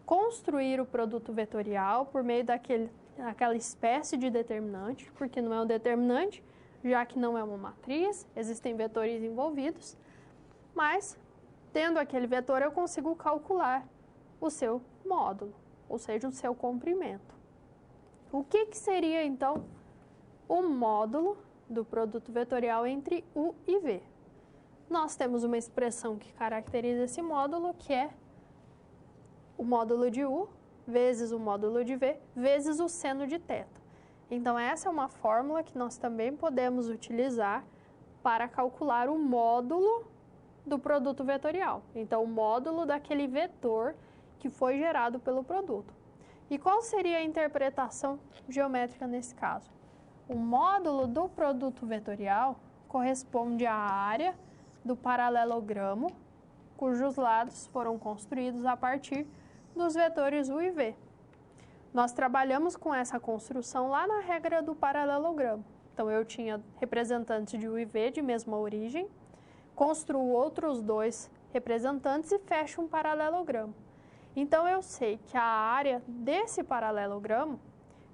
construir o produto vetorial por meio daquela espécie de determinante, porque não é um determinante, já que não é uma matriz, existem vetores envolvidos, mas, tendo aquele vetor, eu consigo calcular o seu módulo, ou seja, o seu comprimento. O que seria, então, o módulo do produto vetorial entre U e V? Nós temos uma expressão que caracteriza esse módulo, que é o módulo de U vezes o módulo de V vezes o seno de θ. Então, essa é uma fórmula que nós também podemos utilizar para calcular o módulo do produto vetorial. Então, o módulo daquele vetor que foi gerado pelo produto. E qual seria a interpretação geométrica nesse caso? O módulo do produto vetorial corresponde à área do paralelogramo, cujos lados foram construídos a partir dos vetores U e V. Nós trabalhamos com essa construção lá na regra do paralelogramo. Então, eu tinha representantes de U e V de mesma origem, construo outros dois representantes e fecho um paralelogramo. Então, eu sei que a área desse paralelogramo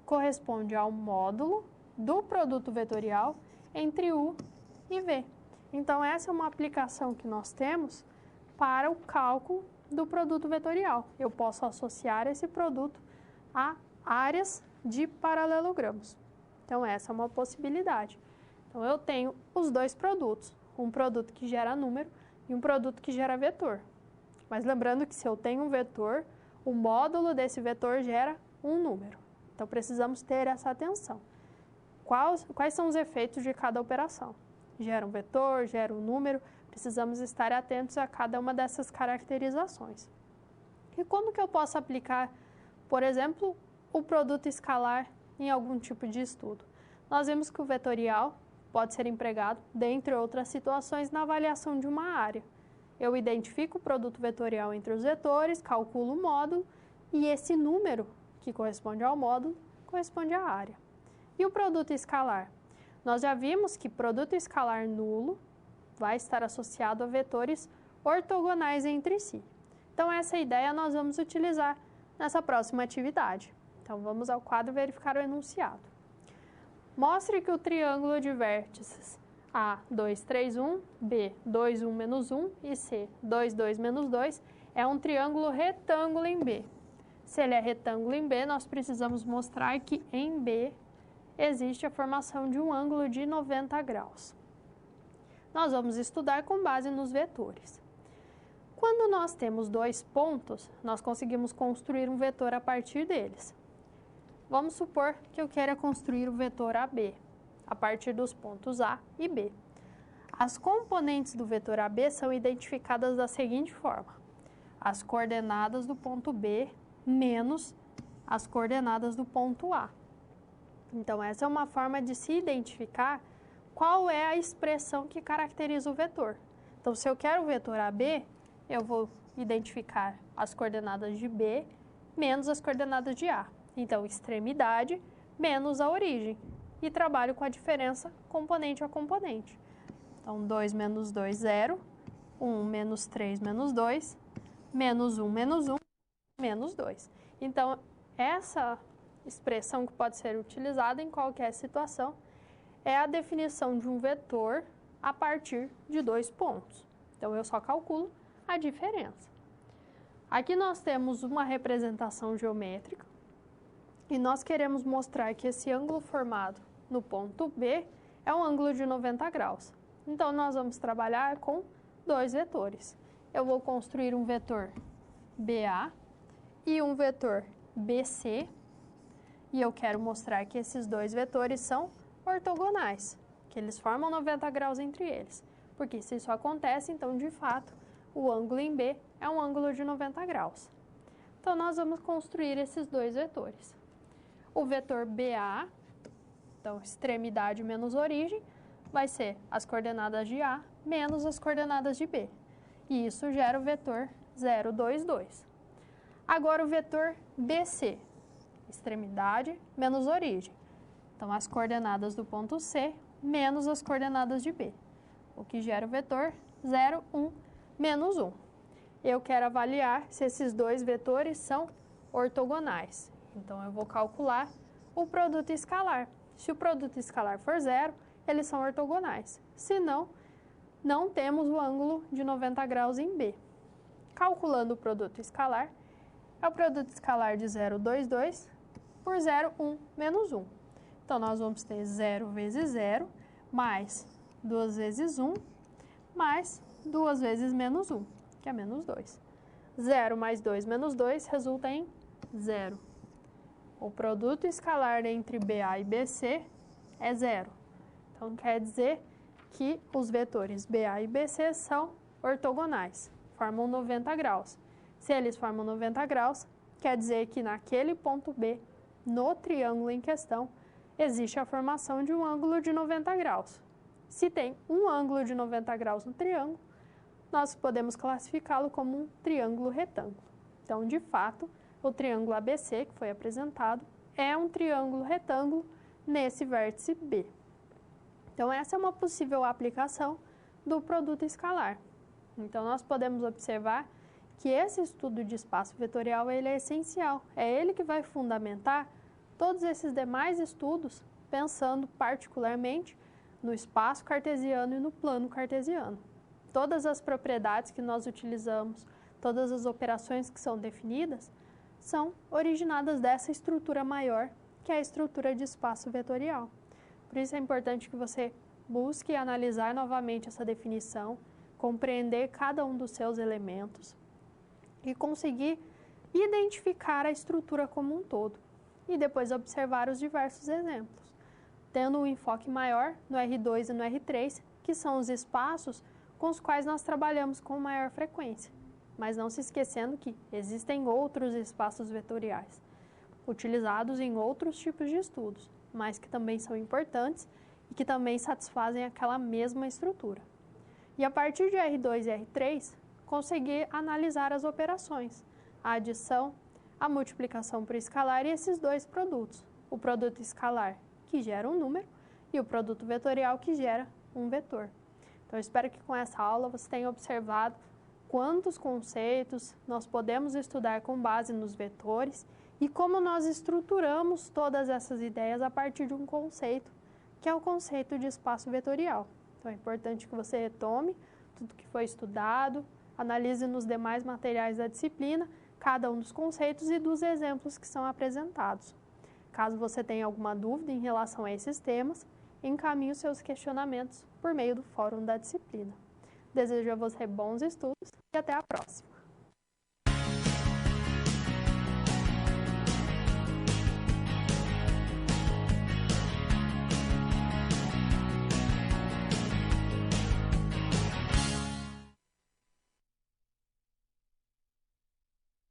corresponde ao módulo do produto vetorial entre U e V. Então, essa é uma aplicação que nós temos para o cálculo do produto vetorial. Eu posso associar esse produto a áreas de paralelogramos. Então, essa é uma possibilidade. Então, eu tenho os dois produtos, um produto que gera número e um produto que gera vetor. Mas lembrando que se eu tenho um vetor, o módulo desse vetor gera um número. Então, precisamos ter essa atenção. Quais são os efeitos de cada operação? Gera um vetor, gera um número, precisamos estar atentos a cada uma dessas caracterizações. E como que eu posso aplicar, por exemplo, o produto escalar em algum tipo de estudo? Nós vimos que o vetorial pode ser empregado, dentre outras situações, na avaliação de uma área. Eu identifico o produto vetorial entre os vetores, calculo o módulo e esse número, que corresponde ao módulo, corresponde à área. E o produto escalar? Nós já vimos que produto escalar nulo vai estar associado a vetores ortogonais entre si. Então, essa ideia nós vamos utilizar nessa próxima atividade. Então, vamos ao quadro verificar o enunciado. Mostre que o triângulo de vértices A, 2, 3, 1, B, 2, 1, menos 1 e C, 2, 2, menos 2 é um triângulo retângulo em B. Se ele é retângulo em B, nós precisamos mostrar que em B existe a formação de um ângulo de 90 graus. Nós vamos estudar com base nos vetores. Quando nós temos dois pontos, nós conseguimos construir um vetor a partir deles. Vamos supor que eu queira construir o vetor AB, a partir dos pontos A e B. As componentes do vetor AB são identificadas da seguinte forma: as coordenadas do ponto B menos as coordenadas do ponto A. Então, essa é uma forma de se identificar qual é a expressão que caracteriza o vetor. Então, se eu quero o vetor AB, eu vou identificar as coordenadas de B menos as coordenadas de A. Então, extremidade menos a origem. E trabalho com a diferença componente a componente. Então, 2 menos 2, 0. 1 menos 3 menos 2. Menos 1 menos 1, menos 2. Então, essa expressão que pode ser utilizada em qualquer situação é a definição de um vetor a partir de 2 pontos. Então, eu só calculo a diferença. Aqui nós temos uma representação geométrica e nós queremos mostrar que esse ângulo formado no ponto B é um ângulo de 90 graus. Então, nós vamos trabalhar com 2 vetores. Eu vou construir um vetor BA e um vetor BC, e eu quero mostrar que esses 2 vetores são ortogonais, que eles formam 90 graus entre eles. Porque se isso acontece, então, de fato, o ângulo em B é um ângulo de 90 graus. Então, nós vamos construir esses 2 vetores. O vetor BA, então, extremidade menos origem, vai ser as coordenadas de A menos as coordenadas de B. E isso gera o vetor 0, 2, 2. Agora, o vetor BC, extremidade menos origem. Então, as coordenadas do ponto C menos as coordenadas de B, o que gera o vetor 0, 1, menos 1. Eu quero avaliar se esses 2 vetores são ortogonais. Então, eu vou calcular o produto escalar. Se o produto escalar for 0, eles são ortogonais. Se não, não temos o ângulo de 90 graus em B. Calculando o produto escalar, é o produto escalar de 0, 2, 2 por 0, 1, menos 1. Então, nós vamos ter 0 vezes 0, mais 2 vezes 1, mais 2 vezes menos 1, que é menos 2. 0 mais 2 menos 2 resulta em 0. O produto escalar entre BA e BC é 0. Então, quer dizer que os vetores BA e BC são ortogonais, formam 90 graus. Se eles formam 90 graus, quer dizer que naquele ponto B, no triângulo em questão, existe a formação de um ângulo de 90 graus. Se tem um ângulo de 90 graus no triângulo, nós podemos classificá-lo como um triângulo retângulo. Então, de fato, o triângulo ABC, que foi apresentado, é um triângulo retângulo nesse vértice B. Então, essa é uma possível aplicação do produto escalar. Então, nós podemos observar que esse estudo de espaço vetorial ele é essencial. É ele que vai fundamentar todos esses demais estudos, pensando particularmente no espaço cartesiano e no plano cartesiano. Todas as propriedades que nós utilizamos, todas as operações que são definidas, são originadas dessa estrutura maior, que é a estrutura de espaço vetorial. Por isso é importante que você busque analisar novamente essa definição, compreender cada um dos seus elementos e conseguir identificar a estrutura como um todo e depois observar os diversos exemplos, tendo um enfoque maior no R2 e no R3, que são os espaços com os quais nós trabalhamos com maior frequência, mas não se esquecendo que existem outros espaços vetoriais, utilizados em outros tipos de estudos, mas que também são importantes e que também satisfazem aquela mesma estrutura. E a partir de R2 e R3, conseguir analisar as operações, a adição, a multiplicação por escalar e esses 2 produtos, o produto escalar, que gera um número, e o produto vetorial, que gera um vetor. Então, eu espero que com essa aula você tenha observado quantos conceitos nós podemos estudar com base nos vetores e como nós estruturamos todas essas ideias a partir de um conceito, que é o conceito de espaço vetorial. Então, é importante que você retome tudo que foi estudado, analise nos demais materiais da disciplina cada um dos conceitos e dos exemplos que são apresentados. Caso você tenha alguma dúvida em relação a esses temas, encaminhe os seus questionamentos por meio do fórum da disciplina. Desejo a você bons estudos e até a próxima!